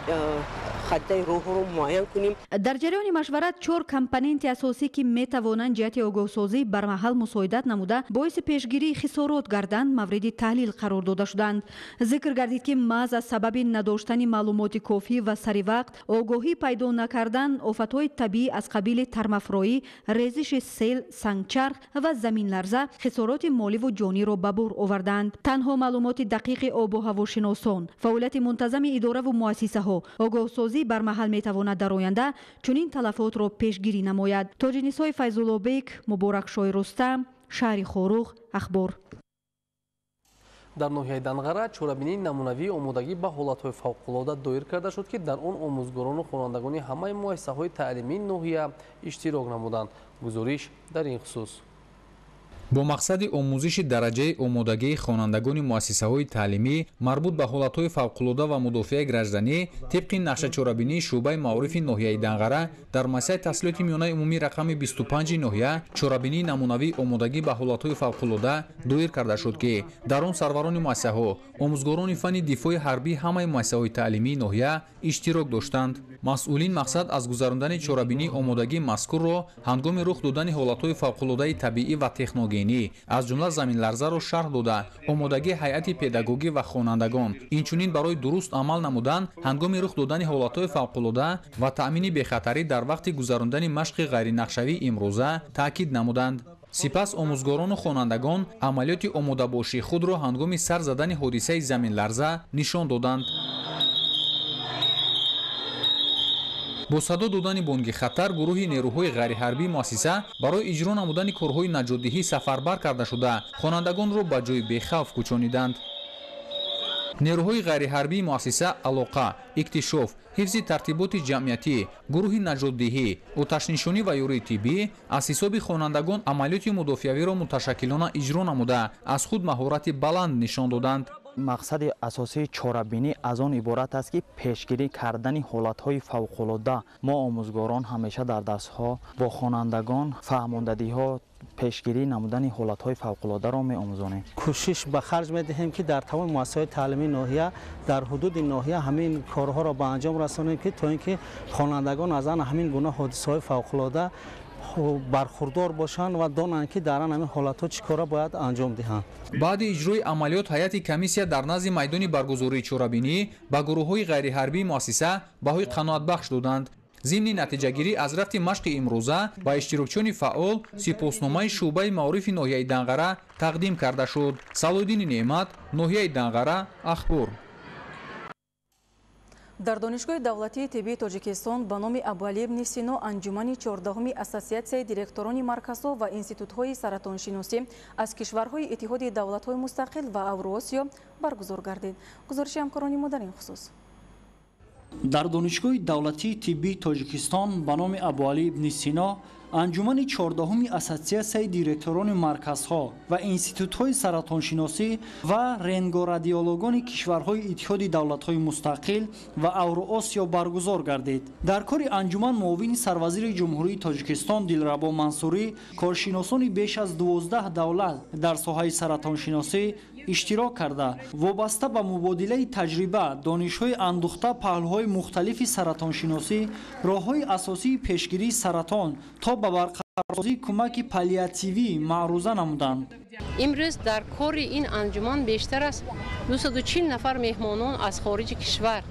харитаи роҳҳоро муайян кунем. дар ҷараёни машварат 4 компоненти асосӣ ки метавонанд ҷиҳати огоҳсозӣ бармаҳал мусоидат намуда боиси пешгирии хисорот гарданд мавриди таҳлил қарор дода шуданд. зикр гардид ки маҳз аз сабаби надоштани маълумоти кофӣ ва саривақт огоҳӣ пайдо накардан офатҳои табиӣ аз қабили тармафроӣ, резиши сел, сангчарх ва заминларза хисороти моливу ҷониро ба бор оварданд. танҳо маълумоти дақиқи обу ҳавошиносон, фаъолияти мунтазами идораву муассисаҳо, огоҳсозӣ бармаҳал метавонад дар оянда чунин талафотро пешгирӣ намояд. тоҷинисои Файзуллобек, Муборакшои Рустам, шаҳри Хоруғ, ахбор. дар ноҳияи Данғара чорабинии намунавии омодагӣ ба ҳолатҳои фавқулода доир карда шуд, ки дар он омӯзгорону хонандагони ҳамаи муассисаҳои таълимии ноҳия иштирок намуданд. Гузориш дар ин хусус. бо мақсади омӯзиши дараҷаи омодагии хонандагони муассисаҳои таълимӣ марбут ба ҳолатҳои фавқулода ва мудофиаи гражданӣ тибқи нақшачорабинии шуъбаи маърифи ноҳияи Данғара дар муассисаи таҳсилоти миёнаи умумии рақами 25 ноҳия чорабинии намунавии омодагӣ ба ҳолатҳои фавқулода доир карда шуд, ки дар он сарварони муассисаҳо, омӯзгорони фанни дифои ҳарбии ҳамаи муассисаҳои таълимии ноҳия иштирок доштанд. масъулин мақсад аз гузарондани чорабинии омодагии мазкурро ҳангоми рух додани ҳолатҳои фавқулодаи табиӣ ва техногенӣ аз ҷумла заминларзаро шарҳ дода омодагии ҳайати педагогӣ ва хонандагон инчунин барои дуруст амал намудан ҳангоми рух додани ҳолатҳои фавқулода ва таъмини бехатарӣ дар вақти гузарондани машқи ғайринақшавии имрӯза таъкид намуданд. сипас омӯзгорону хонандагон амалиёти омодабошии худро ҳангоми сар задани ҳодисаи заминларза нишон доданд. бо садо додани бонги хатар гурӯҳи нерӯҳои ғайриҳарбии муассиса барои иҷро намудани корҳои наҷотдиҳӣ сафарбар карда шуда хонандагонро ба ҷои бехавф кӯчониданд. нерӯҳои ғайриҳарбии муассиса алоқа, иктишоф, ҳифзи тартиботи ҷамъиятӣ, гурӯҳи наҷотдиҳӣ, оташнишонӣ ва ёрии тиббӣ аз ҳисоби хонандагон амалиёти мудофиавиро муташаккилона иҷро намуда аз худ маҳорати баланд нишон доданд. мақсади асосии чорабинӣ аз он иборат аст ки пешгирӣ кардани ҳолатҳои фавқулода. мо омӯзгорон ҳамеша дар дарсҳо бо хонандагон фаҳмондадиҳо пешгирӣ намудани ҳолатҳои фавқулодаро меомӯзонем. кӯшиш ба харҷ медиҳем ки дар тамоми муассисаҳои таълимии ноҳия дар ҳудуди ноҳия ҳамин корҳоро ба анҷом расонем, ки то ин ки хонандагон аз ан ҳамин гуна ҳодисаҳои фавқулода бархурдор бошанд ва донанд ки дар ан ҳамин ҳолатҳо чӣ кора бояд анҷом диҳанд. баъди иҷрои амалиёт ҳайати комиссия дар назди майдони баргузории чорабинӣ ба гурӯҳҳои ғайриҳарбии муассиса баҳои қаноатбахш доданд. зимни натиҷагирӣ аз рафти машқи имрӯза ба иштирокчиёни фаъол сипосномаи шуъбаи маърифи ноҳияи Данғара тақдим карда шуд. Салоддини Неъмат, ноҳияи Данғара, Ахбор. дар донишгоҳи давлатии тиббии тоҷикистон ба номи Абуалӣ ибн Сино анҷумани 14-уми ассотсиатсияи директорони марказҳо ва институтҳои саратоншиносӣ аз кишварҳои иттиҳоди давлатҳои мустақил ва Авроосиё баргузор гардид. гузориши ҳамкорони мо дар ин хусус. дар донишгоҳи давлатии тиббии тоҷикистон ба номи Абуалӣ ибн Сино анҷумани 14-уми ассотсиатсияи директорони марказҳо ва институтҳои саратоншиносӣ ва рентгорадиологони кишварҳои иттиҳоди давлатҳои мустақил ва Авроосиё баргузор гардид. дар кори анҷуман муовини сарвазири ҷумҳурии тоҷикистон Дилрабо Мансурӣ коршиносони беш аз 12 давлат дар соҳаи саратоншиносӣ иштирок карда вобаста ба мубодилаи таҷриба донишҳои андӯхта паҳлӯҳои мухталифи саратоншиносӣ роҳҳои асосии пешгирии саратон то ба барқарорсозии кӯмаки паллиативӣ маъруза намуданд. имрӯз дар кори ин анҷуман бештар аз 240 нафар меҳмонон аз хориҷи кишвар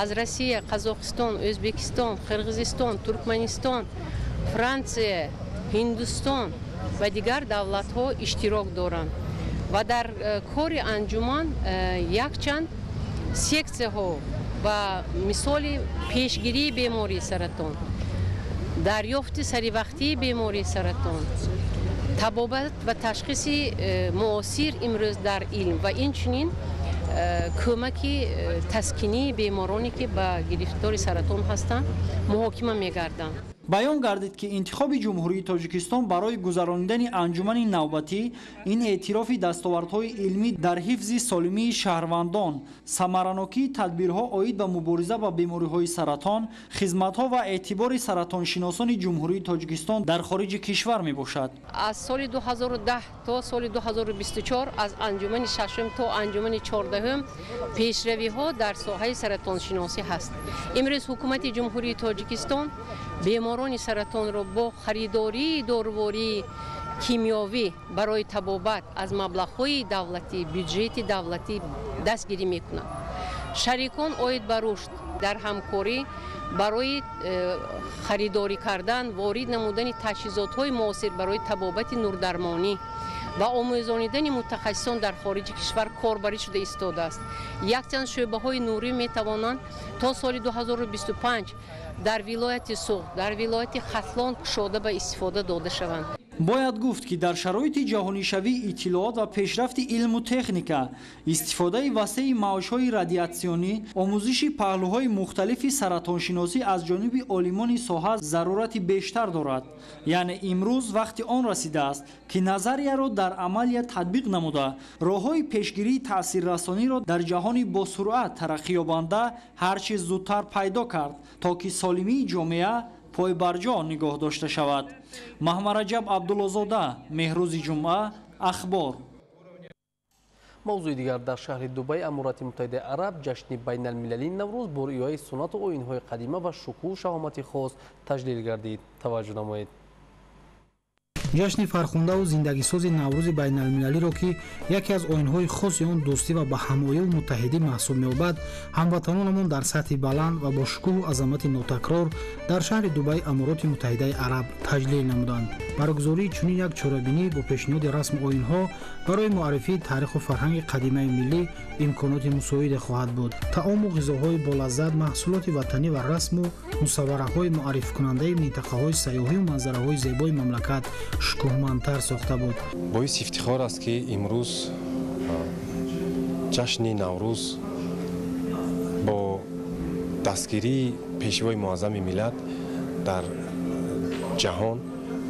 аз Россия, Қазоқистон, O'zbekiston, Қирғизистон, Туркманистон, Франсия, Ҳиндустон ва дигар давлатҳо иштирок доранд. ва дар кори анҷуман якчанд сексияҳо ба мисоли пешгирии бемории саратон, дарёфти саривақтии бемории саратон, табобат ва ташхиси муосир имрӯз дар илм ва инчунин кӯмаки таскинии бемороне ки ба гирифтори саратон ҳастанд муҳокима мегарданд. баён гардид ки интихоби ҷумҳурии тоҷикистон барои гузарондани анҷумани навбатӣ ин эътирофи дастовардҳои илмӣ дар ҳифзи солимии шаҳрвандон, самаранокии тадбирҳо оид ба мубориза ба бемориҳои саратон, хизматҳо ва эътибори саратоншиносони ҷумҳурии тоҷикистон дар хориҷи кишвар мебошад. аз соли 2010 то соли 2024 аз анҷумани 6 то анҷумани 14 пешравиҳо дар соҳаи саратоншиносӣ ҳаст. имрӯз ҳукумати ҷумҳурии тоҷикистон беморони саратонро бо харидории дорвории кимиёвӣ барои табобат аз маблағҳои давлатӣ, бюджети давлатӣ дастгирӣ мекунад. шарикон оид ба рушд дар ҳамкорӣ барои харидорӣ кардан, ворид намудани таҷҳизотҳои муосир барои табобати нурдармонӣ ва омӯзонидани мутахассисон дар хориҷи кишвар корбарӣ шуда истодааст. якчанд шӯъбаҳои нурӣ метавонанд то соли 2025 дар вилояти Суғ, дар вилояти Хатлон кушода ба истифода дода шаванд. бояд гуфт ки дар шароити ҷаҳонишавии иттилоот ва пешрафти илму техника истифодаи васеи маошҳои радиатсионӣ омӯзиши паҳлӯҳои мухталифи саратоншиносӣ аз ҷониби олимони соҳа зарурати бештар дорад. яъне имрӯз вақти он расидааст ки назарияро дар амалия татбиқ намуда роҳҳои пешгирии таъсиррасониро дар ҷаҳони босуръат тараққиёбанда ҳарчи зудтар пайдо кард то ки солимии ҷомеа пойбарҷо нигоҳ дошта шавад. Маҳмараҷаб Абдуллозода, Меҳрӯзи ҷумъа, Ахбор. мавзӯи дигар, дар шаҳри Дубай, Амурати Муттаҳидаи Араб, ҷашни байналмилалии Наврӯз бо риояи суннату оинҳои қадима ва шукӯҳу шаҳомати хос таҷлил гардид. таваҷҷӯҳ намоед. ҷашни фархундаву зиндагисози наврӯзи байналмилалиро ки яке аз оинҳои хоси он дӯстӣ ва ба ҳамояву муттаҳидӣ маҳсуб меёбад, ҳамватанонамон дар сатҳи баланд ва бо шукӯҳу азамати нотакрор дар шаҳри Дубай, Амуроти Муттаҳидаи Араб таҷлил намуданд. баргузории чунин як чорабинӣ бо пешниҳоди расму оинҳо барои муаррифии таъриху фарҳанги қадимаи миллӣ имконоти мусоиде хоҳад буд. таому ғизоҳои болаззат, маҳсулоти ватанӣ ва расму мусаввараҳои муаррифкунандаи минтақаҳои сайёҳию манзараҳои зебои мамлакат шукӯҳмандтар сохта буд. боиси ифтихор аст ки имрӯз ҷашни наврӯз бо дастгирии пешвои муаззами миллат дар ҷаҳон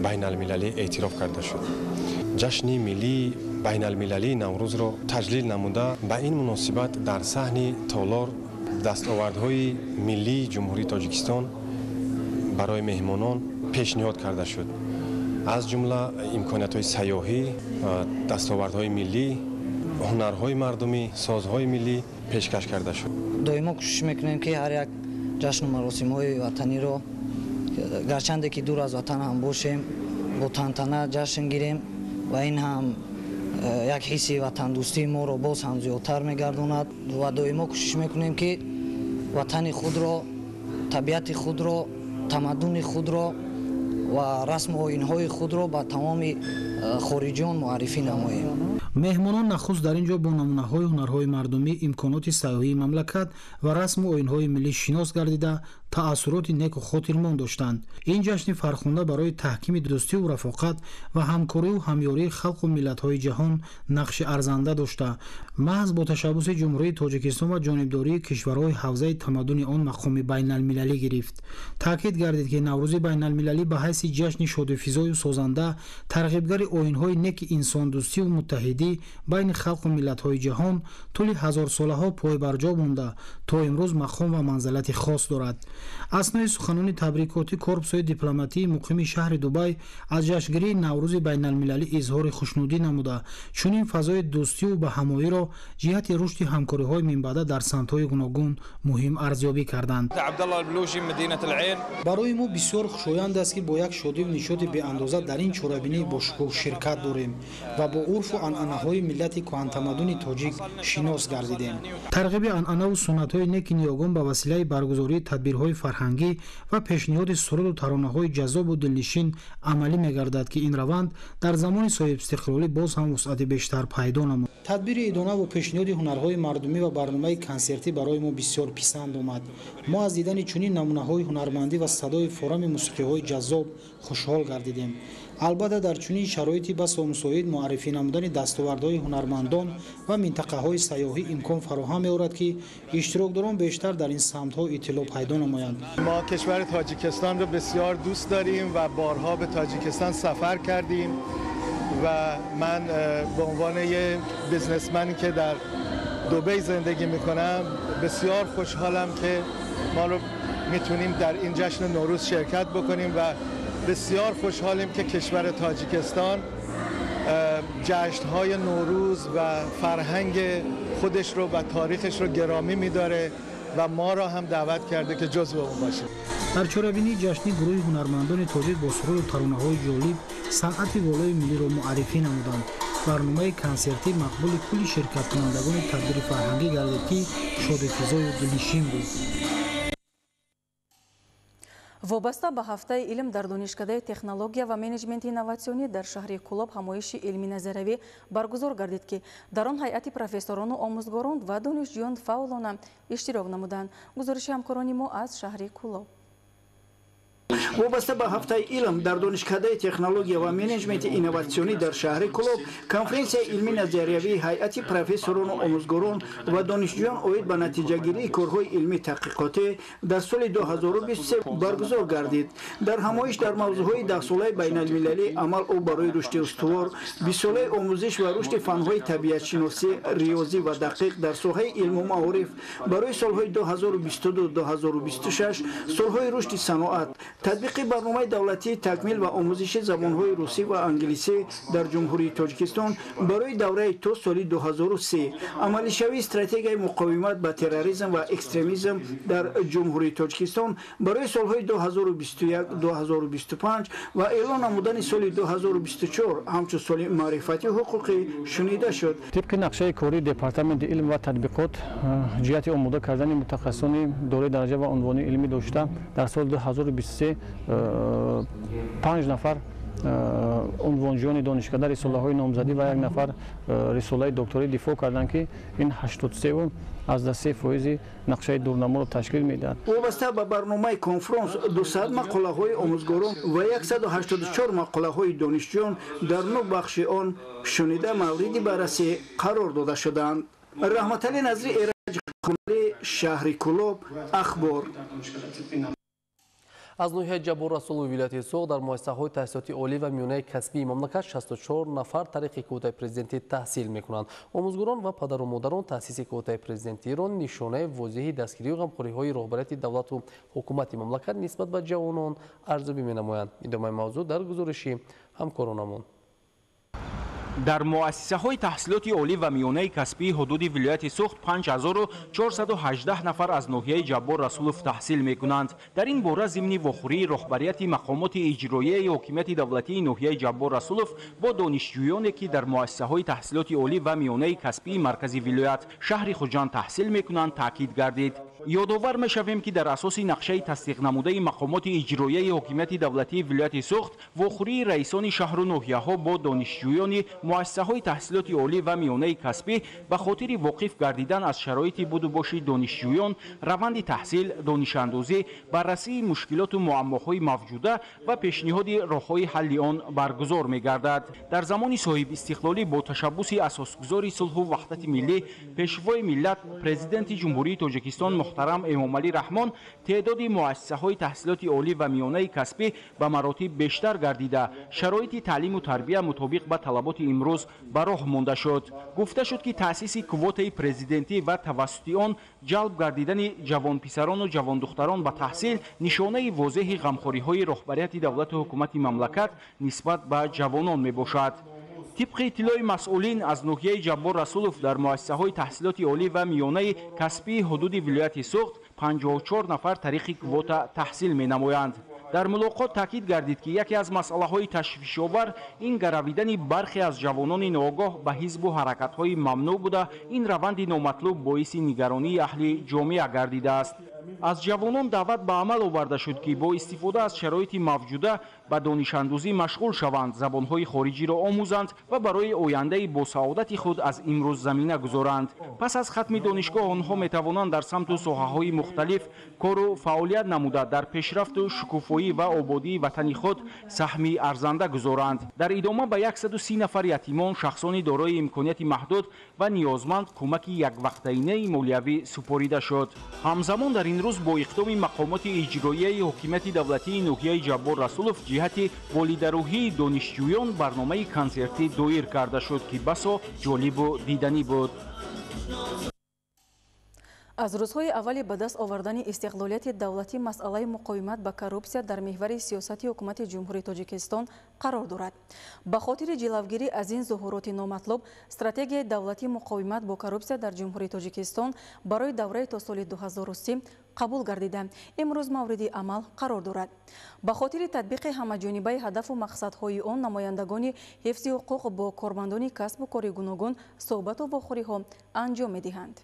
байналмилалӣ эътироф карда шуд. ҷашни миллии байналмилалии наврӯзро таҷлил намуда ба ин муносибат дар саҳни толор дастовардҳои миллии ҷумҳурии Тоҷикистон барои меҳмонон пешниҳод карда шуд. аз ҷумла имкониятҳои сайёҳӣ, дастовардҳои миллӣ, ҳунарҳои мардумӣ, созҳои миллӣ пешкаш карда шуд. доимо кӯшиш мекунем ки ҳар як ҷашну маросимҳои ватаниро гарчанде ки дур аз ватан ҳам бошем бо тантана ҷашн гирем ва ин ҳам як ҳисси ватандӯстии моро боз ҳам зиёдтар мегардонад ва доимо кӯшиш мекунем ки ватани худро, табиати худро, тамаддуни худро ва расму оинҳои худро ба тамоми хориҷиён муаррифӣ намоем. меҳмонон нахуст дар ин ҷо бо намунаҳои ҳунарҳои мардумӣ, имконоти сайёҳии мамлакат ва расму оинҳои миллӣ шинос гардида таассуроти неку хотирмон доштанд. ин ҷашни фархунда барои таҳкими дӯстиву рафоқат ва ҳамкорию ҳамёрии халқу миллатҳои ҷаҳон нақши арзанда дошта, маҳз бо ташаббуси ҷумҳурии Тоҷикистон ва ҷонибдории кишварҳои ҳавзаи тамаддуни он мақоми байналмилалӣ гирифт. таъкид гардид ки наврӯзи байналмилалӣ ба ҳайси ҷашни шодифизою созанда тарғибгари оинҳои неки инсондӯстиву муттаҳидӣ байни халқу миллатҳои ҷаҳон тӯли ҳазорсолаҳо пойбарҷо монда то имрӯз мақом ва манзилати хос дорад. аснои суханони табрикоти корпусои дипломатии муқими шаҳри Дубай аз ҷашнгирии наврӯзи байналмилалӣ изҳори хушнудӣ намуда, чунин фазои дӯстиву ба ҳамоиро ҷиҳати рушди ҳамкориҳои минбаъда дар самтҳои гуногун муҳим арзёбӣ карданд. барои мо бисёр хушоянд аст ки бо як шодиву нишоти беандоза дар ин чорабинӣ бо шукӯҳ ширкат дорем ва бо урфу анъанаҳои миллати кӯҳантамаддуни тоҷик шинос гардидем. тарғиби анъанаву суннатҳои неки ниёгон ба василаи баргузории тадбирҳои фарҳангӣ ва пешниҳоди суруду таронаҳои ҷаззобу дилнишин амалӣ мегардад ки ин раванд дар замони соҳибистиқлолӣ боз ҳам вусъати бештар пайдо намуд. тадбири идона ва пешниҳоди ҳунарҳои мардумӣ ва барномаи консертӣ барои мо бисёр писанд омад. мо аз дидани чунин намунаҳои ҳунармандӣ ва садои форами мусиқиҳои ҷаззоб хушҳол гардидем. албатта дар чунин шароити басо мусоид муаррифӣ намудани дастовардҳои ҳунармандон ва минтақаҳои сайёҳӣ имкон фароҳам меорад ки иштирокдорон бештар дар ин самтҳо иттилоъ пайдо намоянд. ما کشور تاجیکستان رو بسیار دوست داریم و بارها به تاجیکستان سفر کردیم و من به عنوان یک بیزنسمنی که در دبی زندگی میکنم بسیار خوشحالم که ما رو میتونیم در این جشن نوروز شرکت بکنیم و بسیار خوشحالیم که کشور تاجیکستان جشن‌های نوروز و فرهنگ خودش رو و تاریخش رو گرامی می‌داره و ما را هم دعوت کرده که جزو اون باشیم. дар чорабинии ҷашни гурӯҳи ҳунармандони тоҷик бо суруду таронаҳои ҷолиб санъати волои миллиро муаррифӣ намуданд. барномаи консертӣ мақбули кулли ширкаткунандагони тадбири фарҳангӣ гардид ки шодифизою дилнишин буд. вобаста ба ҳафтаи илм дар донишкадаи технология ва менеҷменти инноватсионӣ дар шаҳри Кӯлоб ҳамоиши илминазаравӣ баргузор гардид ки дар он ҳайати профессорону омӯзгорон ва донишҷӯён фаъолона иштирок намуданд. гузориши ҳамкорони мо аз шаҳри Кӯлоб. وابسته به هفته علم در دانشکده تکنولوژیا و منیجمنت اینوواسیونی در شهر کلوب کنفرانس علمی نظریوی هیئت پروفسوران و آموزگاران و دانشجویان اوید به نتیجه گیری کارهای علمی تحقیقاتی در سال 2023 برگزار گردید. در همایش در موضوعهای 10 ساله بین المللی عمل او برای رشد استوار، 20 ساله آموزش و رشد فنهای طبیعت شناسی، ریاضی و دقیق در ساحه علم و معارف برای سالهای 2022-2026 سالهای رشد صنعت، تطبیق برنامه دولتی تکمیل و آموزش زبانهای روسی و انگلیسی در جمهوری تاجیکستان برای دوره تا سال 2030، عملی شوی استراتژی مقاومت به تروریسم و اکستریمیسم در جمهوری تاجیکستان برای سالهای 2021-2025 و اعلان نمودن سال 2024 همچون سال معرفتی حقوقی شنیده شد. طبق نقشه کاری دپارتمنت علم و تطبیقات جهت آماده کردن متخصصان دارای درجه و عنوان علمی داشته در سال 2023 5 نفر عنوانجویان دانشکده رساله‌های نامزدی و 1 نفر رساله دکتری دفاع کردند که این 83 از 3% نقشه دورنما را تشکیل میدهد. وابسته به برنامه کنفرانس 200 مقاله‌های آموزگاران و 184 مقاله‌های دانشجویان در 9 بخش آن شنیده مورد بررسی قرار داده شدند. رحمتعلی نظری، ایرج خمری، شهر کلوب، اخبار. از نوحه جبور رسول ولایت سوق در مؤسسه‌های تحصیلاتی عالی و میانه کسبی مملکت 64 نفر طریق کوتاه پرزیدنتی تحصیل می‌کنند. آموزگاران و پدر و مادران تأسیس کوتاه پرزیدنتی را نشانه واضح دستگیری و غمخوری‌های رهبری دولت و حکومت مملکت نسبت به جوانان ارزیابی می‌نمایند. ادامه موضوع در گزارشی همکارانمان. در مؤسسه‌های تحصیلاتی عالی و میانه کسبی حدود ولایت سوخت 5418 نفر از ناحیه جبار رسولوف تحصیل می‌کنند. در این باره ضمن واخوری رهبریت مقامات اجرایی حکومت دولتی ناحیه جبار رسولوف با دانشجویانی که در مؤسسه‌های تحصیلاتی عالی و میانه کسبی مرکزی ولایت شهر خوجان تحصیل می‌کنند تاکید گردید. یادآور می‌شویم که در اساس نقشه تصدیق نموده مقامات اجرایی حکومت دولتی ولایت سوخت واخوری رئیسان شهر و ناحیه‌ها با دانشجویان مؤسسه‌های تحصیلاتی عالی و میانه کسبی به خاطر واقف گردیدن از شرایط بود و باش دانشجویان، روند تحصیل، دانش‌اندازی، بررسی مشکلات و معماهای موجوده و پیشنهاد راه‌های حل آن برگزار می‌گردد. در زمان صاحب استقلالی با تشبث اساسگذار صلح و وحدت ملی پیشوای ملت پرزیدنت جمهوری تاجیکستان محترم امامعلی رحمان، تعداد مؤسسه‌های تحصیلاتی عالی و میانه کسبی به مراتب بیشتر گردیده شرایط تعلیم و تربیت مطابق به طلبات امروز به راه مانده شد. گفته شد که تأسیس کوتای پرزیدنتی و توسط آن جلب گردیدن جوان پسران و جوان دختران به تحصیل نشانه واضح غمخوری‌های رهبریت دولت و حکومت مملکت نسبت به جوانان میباشد. طبق اطلاع مسئولین از ناحیه جبار رسولوف در مؤسسه‌های تحصیلاتی عالی و میانه کسبی حدود ولایت سوخت 54 نفر طریق کوتا تحصیل می‌نمایند. در ملاقات تاکید گردید که یکی از مسئله‌های تشویش‌آور این گرویدن برخی از جوانان ناآگاه به حزب و حرکت‌های ممنوع بوده این روند نامطلوب باعث نگرانی اهل جامعه گردیده است. از جوانان دعوت به عمل آورده شد که با استفاده از شرایط موجوده به دانش‌اندازی مشغول شوند، زبان‌های خارجی را آموزند و برای آینده با سعادت خود از امروز زمینه گذارند. پس از ختم دانشگاه آنها می‌توانند در سمت و ساحه‌های مختلف کار و فعالیت نموده در پیشرفت و شکوفایی و آبادی وطن خود سهمی ارزنده گذارند. در ادامه به 130 نفر یتیمان، شخصان دارای امکانات محدود و نیازمند کمک یک وقتینه مالیوی سپاریده شد. همزمان در این روز با اقدام مقامات اجرایی حکومت دولتی ناحیه جبار رسولوف جهت والیدروحی دانشجویان برنامه کنسرتی دایر کرده شد که بسا جالب و دیدنی بود. از روزهای اولی به دست آوردن استقلالیت دولتی مسئله مقاومت با کروپسیا در محور سیاست حکومت جمهوری تاجیکستان قرار دارد. به خاطر جلوگیری از این ظهورات نامطلوب، استراتژی دولتی مقاومت با کروپسیا در جمهوری تاجیکستان برای دوره تا سال 2030 قبول گردیده امروز مورد عمل قرار دارد. به خاطر تطبیق همه‌جانبه هدف و مقصدهای آن، نمایندگان حفظ حقوق با کارمندان کسب و کار گوناگون صحبت و واخوری‌ها انجام می‌دهند.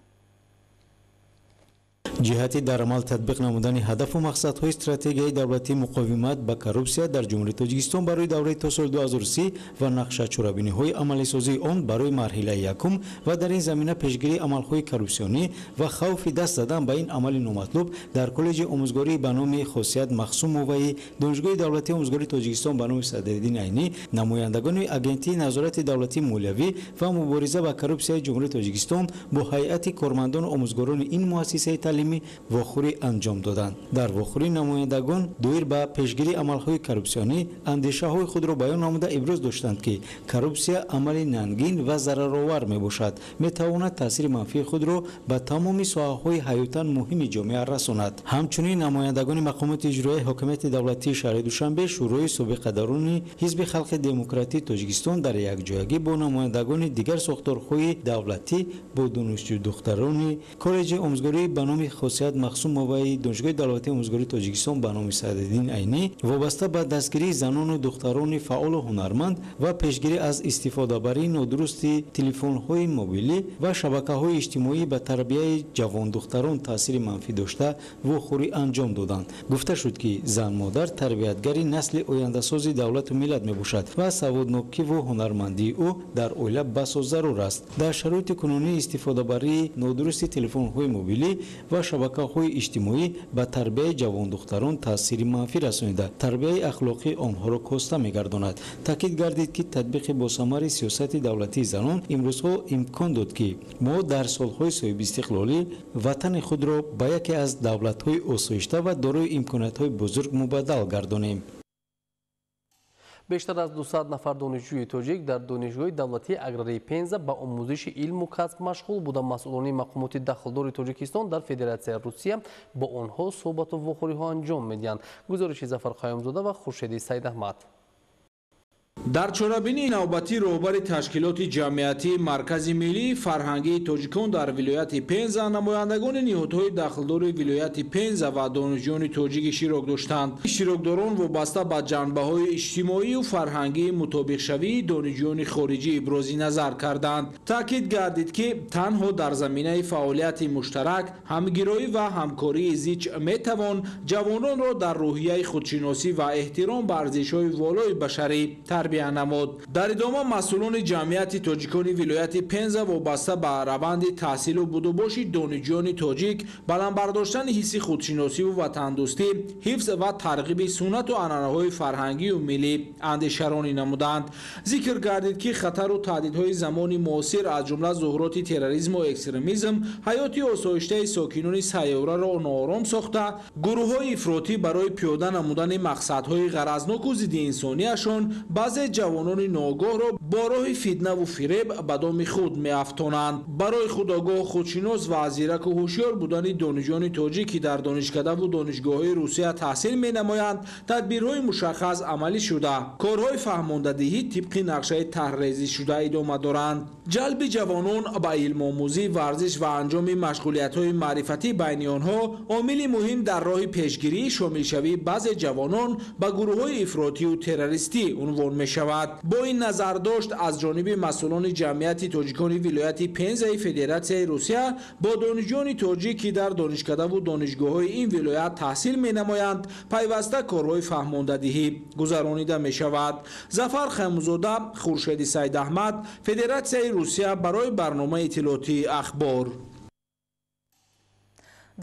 ҷиҳати дар амал татбиқ намудани ҳадафу мақсадҳои стратегияи давлатии муқовимат ба коррупсия дар ҷумҳурии Тоҷикистон барои давраи то соли 2030 ва нақшачорабиниҳои амалисозии он барои марҳилаи якум ва дар ин замина пешгирии амалҳои коррупсионӣ ва хавфи даст задан ба ин амали номатлуб дар коллеҷи омӯзгории ба номи Хосият Махсум Мувайи Донишгоҳи давлатии омӯзгории Тоҷикистон ба номи Садриддин Айнӣ намояндагони агентии назорати давлатии молиявӣ ва мубориза ба коррупсияи ҷумҳурии Тоҷикистон бо ҳайати кормандону омӯзгорони ин муассисаи таълимӣ вохӯрӣ анҷом доданд. Дар вохӯрӣ намояндагон доир ба пешгирии амалҳои коррупсионӣ андешаҳои худро баён намуда иброз доштанд, ки коррупсия амали нангин ва зараровар мебошад, метавонад таъсири манфии худро ба тамоми соҳаҳои ҳаётан муҳими ҷомеа расонад. ҳамчунин намояндагони мақомоти иҷроияи ҳокимияти давлатии шаҳри Душанбе, шӯрои собиқадарони ҳизби халқи демократии Тоҷикистон дар якҷоягӣ бо намояндагони дигар сохторҳои давлатӣ бо донишҷӯ-духтарони коллеҷи омӯзгории ба номи Хосият Махсум Мувайи Донишгоҳи давлатии омӯзгории Тоҷикистон ба номи Садриддин Айнӣ вобаста ба дастгирии занону духтарони фаъолу ҳунарманд ва пешгирӣ аз истифодабарии нодурусти телефонҳои мобилӣ ва шабакаҳои иҷтимоӣ ба тарбияи ҷавондухтарон таъсири манфӣ дошта вохӯрӣ анҷом доданд. Гуфта шуд, ки зан-модар тарбиятгари насли ояндасози давлату миллат мебошад ва саводнокиву ҳунармандии ӯ дар оила басо зарур аст. Дар шароити кунунии истифодабарии нодурусти телефонҳои мобилӣ ва шабакаҳои иҷтимоӣ ба тарбияи ҷавондухтарон таъсири манфӣ расонида тарбияи ахлоқии онҳоро коста мегардонад. таъкид гардид, ки татбиқи босамари сиёсати давлатии занон имрӯзҳо имкон дод, ки мо дар солҳои соҳибистиқлолӣ ватани худро ба яке аз давлатҳои осоишта ва дорои имкониятҳои бузург мубаддал гардонем. бештар аз 200 нафар донишҷӯи тоҷик дар донишгоҳи давлатии аграрии Пенза ба омӯзиши илму касб машғул буда. Масъулони мақомоти дахлдори Тоҷикистон дар Федератсияи Русия бо онҳо суҳбату вохӯриҳо анҷом медиҳанд. гузориши Зафар Қаёмзода ва Хуршеди Саидаҳмад. дар чорабинии навбатӣ роҳбари ташкилоти ҷамъиятии маркази миллии фарҳангии тоҷикон дар вилояти Пенза намояндагони ниҳодҳои дахлдори вилояти Пенза ва донишҷӯёни тоҷик иштирок доштанд. иштирокдорон вобаста ба ҷанбаҳои иҷтимоию фарҳангии мутобиқшавии донишҷӯёни хориҷӣ ибрози назар карданд. таъкид гардид, ки танҳо дар заминаи фаъолияти муштарак, ҳамгироӣ ва ҳамкории зич метавон ҷавононро дар рӯҳияи худшиносӣ ва эҳтиром ба арзишҳои волои башарӣ тарбия намуд. дар идома масъулони ҷамъияти тоҷикони вилояти Пенза вобаста ба раванди таҳсилу будубоши донишҷӯёни тоҷик, баландбардоштани ҳисси худшиносиву ватандӯстӣ, ҳифз ва тарғиби суннату анъанаҳои фарҳангию миллӣ андешаронӣ намуданд. зикр гардид, ки хатару таҳдидҳои замони муосир аз ҷумла зуҳуроти терроризму экстремизм ҳаёти осоиштаи сокинони сайёраро ноором сохта, гурӯҳҳои ифротӣ барои пиёда намудани мақсадҳои ғаразноку зидди инсониашон баъзе ҷавонони ногоҳро бо роҳи фитнаву фиреб ба доми худ меафтонанд. барои худогоҳ, худшинос ва зираку ҳушёр будани донишҷӯёни тоҷик, ки дар донишкадаву донишгоҳҳои Русия таҳсил менамоянд, тадбирҳои мушаххас амалӣ шуда, корҳои фаҳмондадиҳӣ тибқи нақшаи таҳриррезишуда идома доранд. ҷалби ҷавонон ба илмомӯзӣ, варзиш ва анҷоми машғулиятҳои маърифатӣ байни онҳо омили муҳим дар роҳи пешгирии шомилшавии баъзе ҷавонон ба гурӯҳҳои ифротию террористӣ унвон мешавад. бо ин назардошт аз ҷониби масъулони ҷамъияти тоҷикони вилояти Пензаи Федератсияи Русия бо донишҷӯёни тоҷик, ки дар донишкадаву донишгоҳҳои ин вилоят таҳсил менамоянд, пайваста корҳои фаҳмондадиҳӣ гузаронида мешавад. Зафар Қаёмзода, Хуршеди Саидаҳмад, Федератсияи Русия барои барномаи иттилоотии ахбор.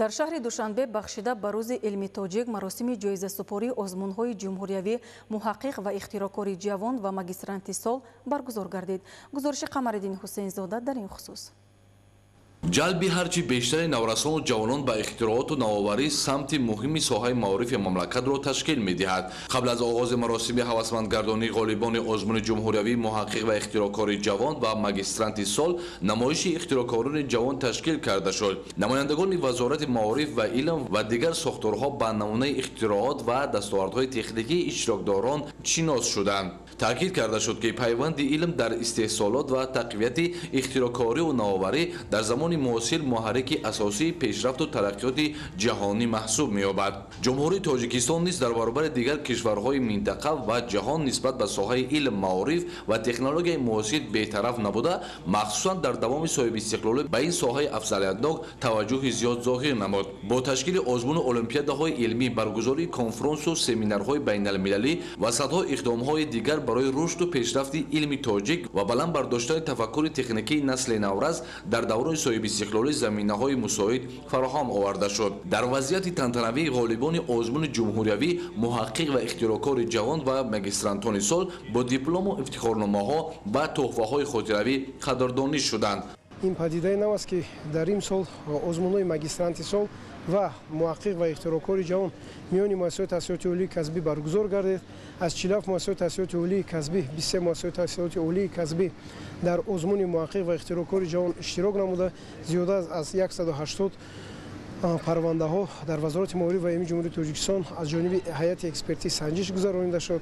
дар шаҳри Душанбе бахшида ба рӯзи илми тоҷик маросими ҷоизасупории озмунҳои ҷумҳуриявӣ муҳаққиқ ва ихтирокори ҷавон ва магистранти сол баргузор гардид. гузориши Қамариддин Ҳусейнзода дар ин хусус. ҷалби ҳарчи бештари наврасону ҷавонон ба ихтирооту навоварӣ самти муҳими соҳаи маорифи мамлакатро ташкил медиҳад. қабл аз оғози маросими ҳавасмандгардонии ғолибони озмуни ҷумҳуриявӣ муҳаққиқ ва ихтирокори ҷавон ва магистранти сол намоиши ихтирокорони ҷавон ташкил карда шуд. намояндагони вазорати маориф ва илм ва дигар сохторҳо ба намунаи ихтироот ва дастовардҳои техникии иштирокдорон шинос шуданд. таъкид карда шуд, ки пайванди илм дар истеҳсолот ва тақвияти ихтирокорию навоварӣ дар замони زمان معاصر محرک اساسی پیشرفت و ترقیات جهانی محسوب می‌یابد. جمهوری تاجیکستان نیز در برابر دیگر کشورهای منطقه و جهان نسبت به ساحه علم، معارف و تکنولوژی معاصر بی‌طرف نبوده، مخصوصا در دوام صاحب استقلال به این ساحه افضلیتناک توجه زیاد ظاهر نمود. با تشکیل آزمون المپیادهای علمی، برگزاری کنفرانس و سمینارهای بین‌المللی و صدها اقدام‌های دیگر برای رشد و پیشرفت علم تاجیک و بلند برداشتن تفکر تکنیکی نسل نورز در دوران صاحب استقلالی زمینه‌های مساعد فراهم آورده شد. در وضعیت تنتنوی غالبان آزمون جمهوریوی محقق و اختراعکار جوان و مگسترانتان سال با دیپلم و افتخارنامه‌ها و تحفه‌های خاطروی قدردانی شدند. این پدیده نو است که در این سال آزمون‌های مگسترانت سال و محقق و اختراعکار جوان میان مؤسسات تحصیلات عالی کسبی برگزار گردید. از 47 مؤسسات تحصیلات عالی کسبی 23 مؤسسات تحصیلات عالی کسبی در آزمون محقق و اختراعکار جوان اشتراک نموده. زیاده از 180 پرونده ها در وزارت معارف و علمی جمهوری تاجیکستان از جانب هیئت اکسپرتی سنجش گذرانیده شد.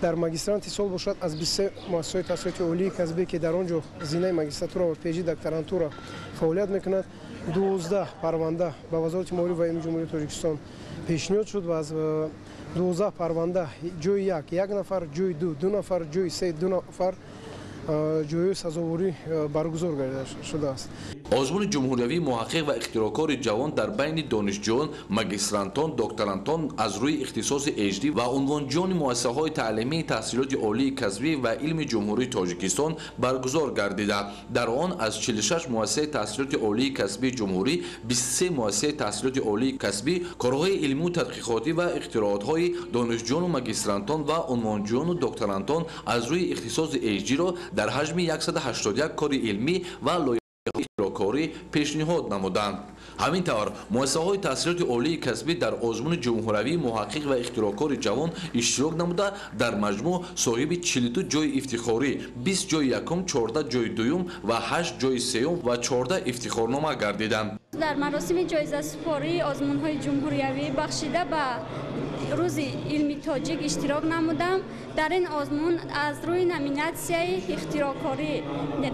در مگسترانت سال باشد از 23 مؤسسات تحصیلات عالی کسبی که در آنجا زینه مگستراتورا و پیجی دکترانتورا فعالیت میکند 12 پرونده به وزارت معارف و علمی جمهوری تاجیکستان پیشنهاد شد و از 12 پرونده جوی یک نفر، جوی دو نفر، جوی سه 2 نفر جوی سزاواری برگزار گردیده شده است. آزمون جمهوریوی محقق و اختراعکار جوان در بین دانشجویان، مگسترانتان، دکترانتان از روی اختصاص HD و عنوانجان مؤسسه‌های تعلیمی تحصیلات عالی کسبی و علم جمهوری تاجیکستان برگزار گردیده. در آن از 46 مؤسسه تحصیلات عالی کسبی جمهوری، 23 مؤسسه تحصیلات عالی کسبی کارهای علمی و تحقیقاتی و اختراعات‌های دانشجویان و مگسترانتان و عنوانجویان و دکترانتان از روی اختصاص HD را در حجم 181 کار علمی و اختراعکاری پیشنهاد نمودند. همین طور مؤسسه‌های تحصیلات عالی کسبی در آزمون جمهوریوی محقق و اختراعکار جوان اشتراک نموده در مجموع صاحب 42 جای افتخاری، 20 جای یکم، 14 جای دوم و 8 جای سوم و 14 افتخارنامه گردیدند. در مراسم جایزه سپاری آزمون‌های جمهوریوی بخشیده به روز علمی تاجیک اشتراک نمودم. در این آزمون از روی نامیناسیای اختراعکاری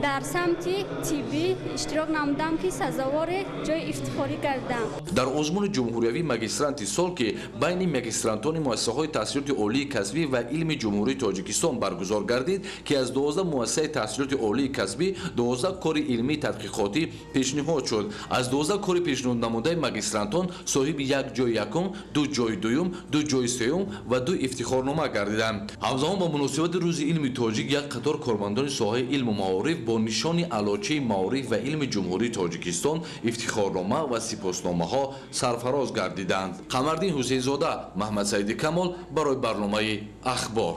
در سمت طبی اشتراک نمودم که سزاوار جای افتخاری گردیدم. در آزمون جمهوریوی مگسترانت سال که بین مگسترانتان مؤسسه‌های تحصیلات عالی کسبی و علم جمهوری تاجیکستان برگزار گردید که از 12 مؤسسه تحصیلات عالی کسبی 12 کار علمی تحقیقاتی پیشنهاد شد. از 12 کار پیشنهاد نموده مگسترانتان صاحب 1 جای یکم، 2 جای دوم، 2 جای سوم و 2 افتخارنامه گردیدند. همزمان با مناسبت روز علم تاجیک یک قطار کارمندان ساحه علم و معارف با نشان علاچه معارف و علم جمهوری تاجیکستان افتخارنامه و سپاسنامه ها سرفراز گردیدند. قمردین حسین زاده، محمد سعید کمال برای برنامه اخبار.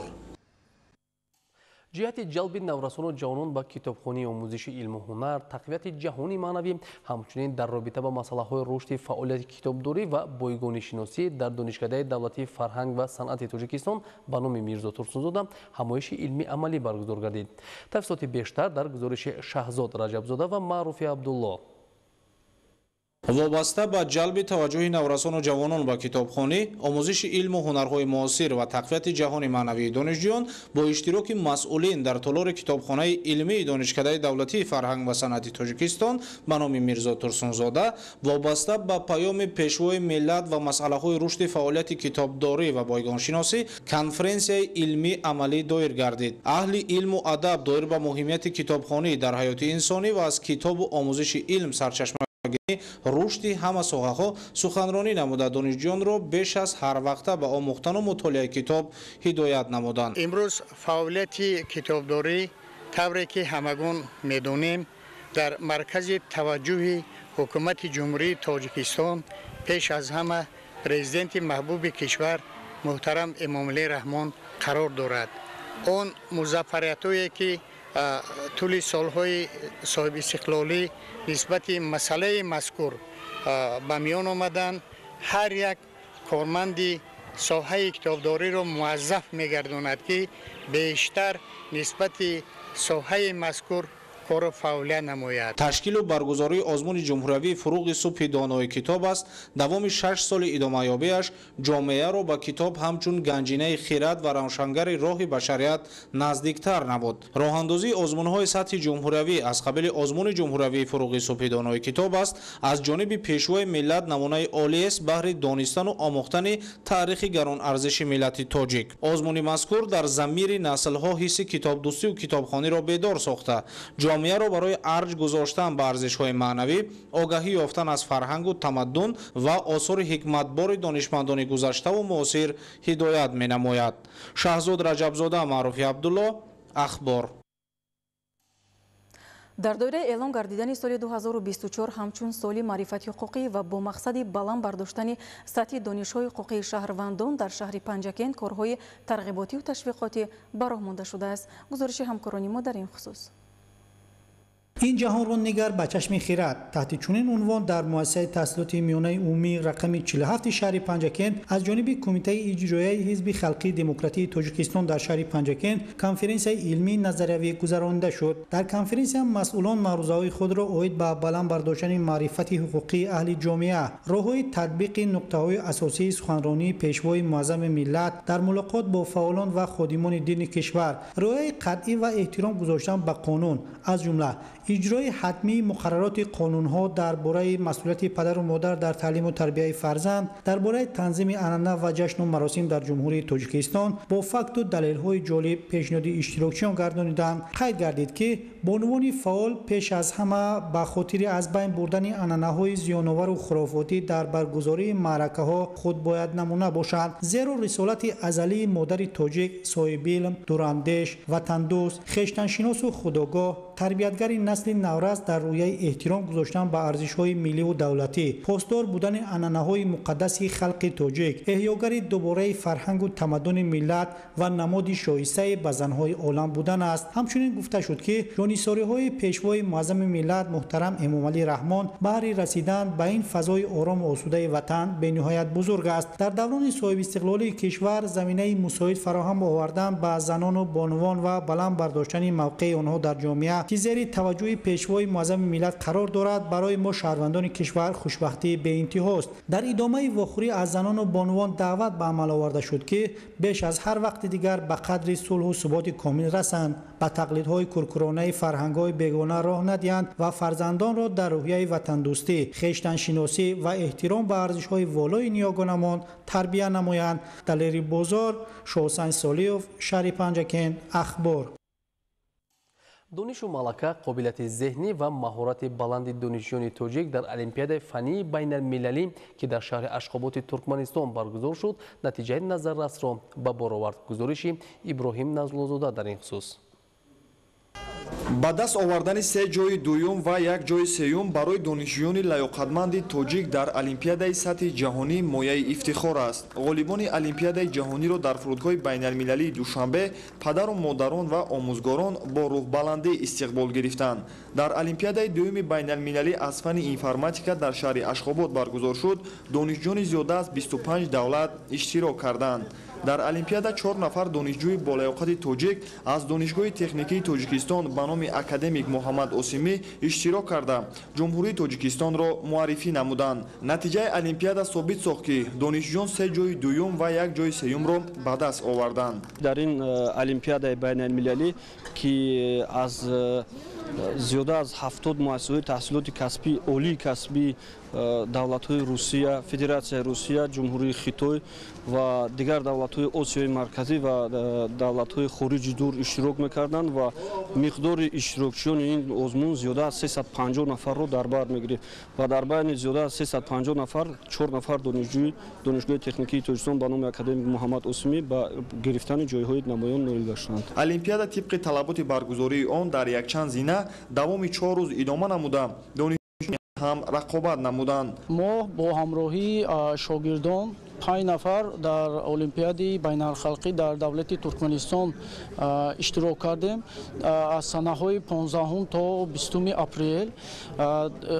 جهت جلب نورسان و جوانان به کتابخوانی آموزش علم و هنر، تقویت جهانی معنوی، همچنین در رابطه با مسائل رشد فعالیت کتابداری و بایگانی شناسی در دانشکده دولتی فرهنگ و صنعت تاجیکستان به نام میرزا ترسونزاده همایش علمی عملی برگزار گردید. تفصیلات بیشتر در گزارش شهزاد رجبزاده و معروف عبدالله. وابسته به جلب توجه نورسان و جوانان به کتابخوانی، آموزش علم و هنرهای معاصر و تقویت جهان معنوی دانشجویان با اشتراک مسئولین در تالار کتابخانه علمی دانشکده دولتی فرهنگ و صنعت تاجیکستان به نام میرزا ترسونزاده وابسته به پیام پیشوای ملت و مسئله‌های رشد فعالیت کتابداری و بایگانشناسی کنفرانسیای علمی عملی دایر گردید. اهل علم و ادب دایر به مهمیت کتابخوانی در حیات انسانی و از کتاب و آموزش علم سرچشمه رشد همه ساحه‌ها سخنرانی نموده دانشجویان را بیش از هر وقت به آموختن و مطالعه کتاب هدایت نمودند. امروز فعالیت کتابداری طوری که همگان می‌دانیم در مرکز توجه حکومت جمهوری تاجیکستان پیش از همه پرزیدنت محبوب کشور محترم امامعلی رحمان قرار دارد. آن موفقیت‌هایی که طول سالهای صاحب استقلالی نسبت مسئله مذکور به میان آمدن، هر یک کارمند ساحه کتابداری را موظف می‌گرداند که بیشتر نسبت ساحه مذکور کار فعالیت نماید. تشکیل و برگزاری آزمون جمهوری فروغ صبح دانای کتاب است. دوام 6 سال ادامه یابیش جامعه را با کتاب همچون گنجینه خیرات و روشنگر راه بشریت نزدیکتر نمود. راه اندازی آزمون های سطح جمهوری از قبیل آزمون جمهوری فروغ صبح دانای کتاب است. از جانب پیشوای ملت نمونه عالی است بهر دانستن و آموختن تاریخ گران ارزش ملت تاجیک. آزمون مذکور در ضمیر نسل ها حس کتاب دوستی و کتابخوانی را بیدار ساخته، جامعه را برای ارج گذاشتن به ارزش های معنوی، آگاهی یافتن از فرهنگ و تمدن و آثار حکمتبار دانشمندان گذشته و معاصر هدایت می نماید. شهزاد رجبزاده معروفی عبدالله، اخبار. در دوره اعلام گردیدن سال 2024 همچون سالی معرفت حقوقی و با مقصد بلند برداشتن سطح دانش‌های حقوقی شهروندان در شهر پنجکند کارهای ترغیباتی و تشویقاتی براه مانده شده است. گزارش همکاران ما در این خصوص. این جهان رو نگر به چشم خیرات تحت چنین عنوان در مؤسسه تحصیلات میانه عمومی رقم 47 شهر پنجکند از جانب کمیته اجرایی حزب خلقی دموکراتی تاجیکستان در شهر پنجکند کنفرانس علمی نظریوی گذرانده شد. در کنفرانس مسئولان معروضه‌های خود را اوید به بلند برداشتن معرفت حقوقی اهل جامعه، راه‌های تطبیق نکته‌های اساسی سخنرانی پیشوای معظم ملت در ملاقات با فعالان و خادمان دین کشور، رعایت قطعی و احترام گذاشتن به قانون، از جمله اجرای حتمی مقررات قانون‌ها درباره مسئولیت پدر و مادر در تعلیم و تربیت فرزند، درباره تنظیم عنعنه و جشن و مراسم در جمهوری تاجیکستان با فکت و دلایل‌های جالب پیشنهاد اشتراکچیان گردانیدند. قید گردید که به عنوان فعال پیش از همه به خاطر از بین بردن عنعنه‌های زیان‌آور و خرافاتی در برگزاری معرکه‌ها خود باید نمونه باشند، زیرا رسالت ازلی مادر تاجیک صاحب علم، دوراندیش، وطندوست، خویشتن‌شناس و خودآگاه، تربیتگر نسل نورست در روی احترام گذاشتن به ارزش‌های ملی و دولتی، پاسدار بودن عنعنه‌های مقدس خلق تاجیک، احیاگر دوباره فرهنگ و تمدن ملت و نماد شایسته به زن‌های عالم بودن است. همچنین گفته شد که جانیساری‌های پیشوای معظم ملت محترم امام علی رحمان برای رسیدن به این فضای آرام و آسوده وطن به نهایت بزرگ است. در دوران صاحب استقلال کشور زمینه مساعد فراهم آوردن به زنان و بانوان و بلند برداشتن موقع آنها در جامعه که زیر توجه پیشوای معظم ملت قرار دارد برای ما شهروندان کشور خوشبختی به انتهاست. در ادامه واخوری از زنان و بانوان دعوت به عمل آورده شد که بیش از هر وقت دیگر به قدر صلح و ثبات کامل رسند، به تقلیدهای کرکرانه فرهنگ‌های بیگانه راه ندهند و فرزندان را در روحیه وطن دوستی، خویشتن‌شناسی و احترام به ارزش‌های والای نیاگانمان تربیت نمایند. دلیری بازار، شوسن سالیوف، شهر پنجکند، اخبار. دانش و ملکه قابلیت ذهنی و مهارت بلند دانشجویان تاجیک در المپیاد فنی بین المللی که در شهر اشخابات ترکمنستان برگزار شد نتیجه نظررس را به بار آورد. گزارش ابراهیم نزل‌زاده در این خصوص. ба даст овардани 3 ҷои дуюм ва 1 ҷои сеюм барои донишҷӯёни лаёқатманди тоҷик дар олимпиадаи сатҳи ҷаҳонӣ мояи ифтихор аст. ғолибони олимпиадаи ҷаҳониро дар фурудгоҳи байналмилалии душанбе падару модарон ва омӯзгорон бо рӯҳбаландӣ истиқбол гирифтанд. дар олимпиадаи дуюми байналмилалӣ аз фани информатика дар шаҳри ашхобод баргузор шуд. донишҷӯёни зиёда аз 25 давлат иштирок карданд. дар олимпиада 4 нафар донишҷӯи болаёқати тоҷик аз донишгоҳи техникии тоҷикистон ба номи академик муҳаммад осимӣ иштирок карда ҷумҳурии тоҷикистонро муаррифӣ намуданд. натиҷаи олимпиада собит сохт ки донишҷӯён 3 ҷои дуюм ва 1 ҷои сеюмро ба даст оварданд. дар ин олимпиадаи байналмилалӣ ки аз зиёда аз 70 муассисаҳои таҳсилоти касбӣ олии касбӣ давлатҳои русия, федератсияи русия, ҷумҳурии хитой ва дигар давлатҳои осиёи марказӣ ва давлатҳои хориҷи дур иштирок мекарданд ва миқдори иштирокчиёни ин озмун зиёда аз 350 нафарро дар бар мегирифт ва дар байни зиёда аз 350 нафар 4 нафар донишҷӯи донишгоҳи техникии тоҷикистон ба номи академик муҳаммад осимӣ ба гирифтани ҷойҳои намоён ноил гаштанд. олимпиада тибқи талаботи баргузории он дар якчанд зина давоми 4 рӯз идома намуда ҳам рақобат намуданд. мо бо ҳамроҳии шогирдон 5 нафар дар олимпиади байналхалқӣ дар давлати Туркманистон иштирок кардем. аз санаҳои 15 то 20 апрел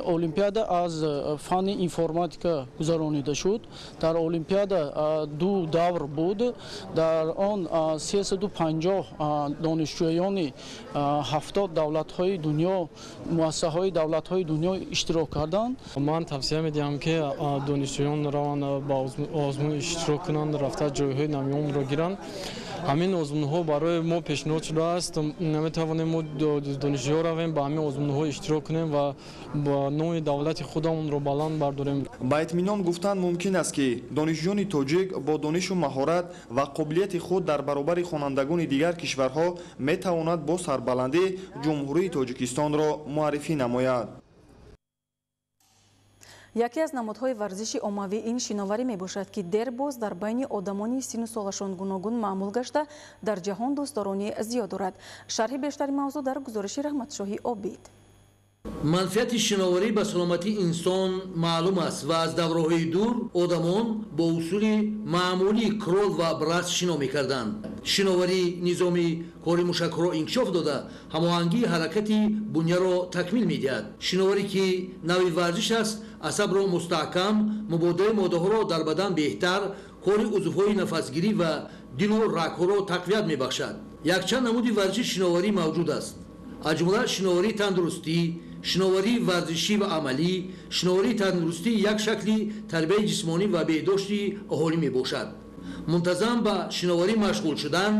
олимпиада аз фанни информатика гузаронида шуд. дар олимпиада 2 давр буд. дар он 350 донишҷӯёни 70 давлатҳои дунё муассисаҳои давлатҳои дунё иштирок карданд. ман тавсия медиҳам ки донишҷӯён раванд ба озмун иштирок кунанд, рафта ҷойҳои намёнро гиранд. ҳамин озмунҳо барои мо пешниҳод шудааст. наметавонем мо донишҷӯё равем ба ҳамин озмунҳо иштирок кунем ва ба номи давлати худамонро баланд бардорем. ба итминон гуфтан мумкин аст ки донишҷӯёни тоҷик бо донишу маҳорат ва қобилияти худ дар баробари хонандагони дигар кишварҳо метавонад бо сарбаландӣ ҷумҳурии Тоҷикистонро муаррифӣ намояд. яке аз намудҳои варзиши оммавӣ ин шиноварӣ мебошад ки дербоз дар байни одамони сину солашон гуногун маъмул гашта дар ҷаҳон дӯстдорони зиёд дорад. шарҳи бештари мавзӯъ дар гузориши Раҳматшоҳӣ Обид. манфиати шиноварӣ ба саломатии инсон маълум аст ва аз давраҳои дур одамон бо усули маъмулии крол ва браст шино мекарданд. шиноварӣ низоми кори мушакҳоро инкишоф дода ҳамоҳангии ҳаракати буняро такмил медиҳад. шиноварӣ ки нави варзиш аст асабро мустаҳкам, мубодилаи моддаҳоро дар бадан беҳтар, кори узвҳои нафасгирӣ ва дилу рагҳоро тақвият мебахшад. якчанд намуди варзиши шиноварӣ мавҷуд аст. аз ҷумла шиноварии тандурустӣ, шиноварии варзишӣ ва амалӣ. шиноварии тандурустӣ як шакли тарбияи ҷисмонӣ ва беҳдошти аҳолӣ мебошад. мунтазам ба шиноварӣ машғул шудан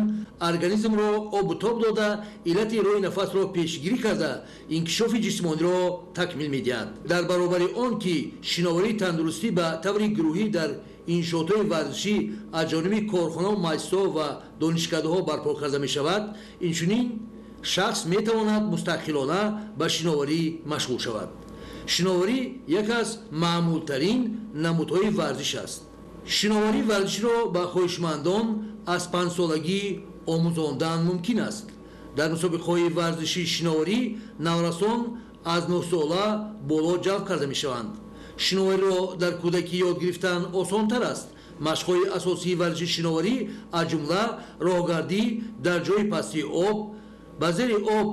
организмро обу тоб дода, иллати роҳи нафасро пешгирӣ карда, инкишофи ҷисмониро такмил медиҳад. дар баробари он ки шиноварии тандурустӣ ба таври гурӯҳӣ дар иншоотҳои варзишӣ аз ҷониби корхонаҳо, муассисаҳо ва донишкадаҳо барпо карда мешавад, инчунин шахс метавонад мустақилона ба шиноварӣ машғул шавад. шиноварӣ яке аз маъмултарин намудҳои варзиш аст. шиноварии варзиширо ба хоҳишмандон аз 5-солагӣ омӯзондан мумкин аст. дар мусобиқаҳои варзишии шиноварӣ наврасон аз 9-сола боло ҷалб карда мешаванд. шиновариро дар кӯдакӣ ёд гирифтан осонтар аст. машқҳои асосии варзиши шиноварӣ аз ҷумла роҳгардӣ дар ҷои пастии об, ба зери об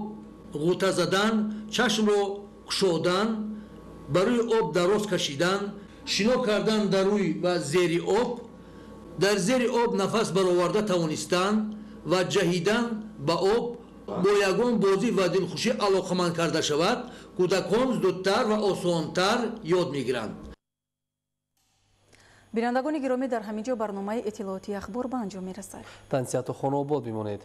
ғута задан, чашмро кушодан, ба рӯи об дароз кашидан, шино кардан дар рӯи ва зери об, дар зери об нафас бароварда тавонистан ва ҷаҳидан ба об бо ягон бозӣ ва дилхушӣ алоқаманд карда шавад, кӯдакон зудтар ва осонтар ёд мегиранд. бинандагони гиромӣ, дар ҳамин ҷо барномаи иттилооти ахбор ба анҷом мерасад. тансияту хонобод бимонед.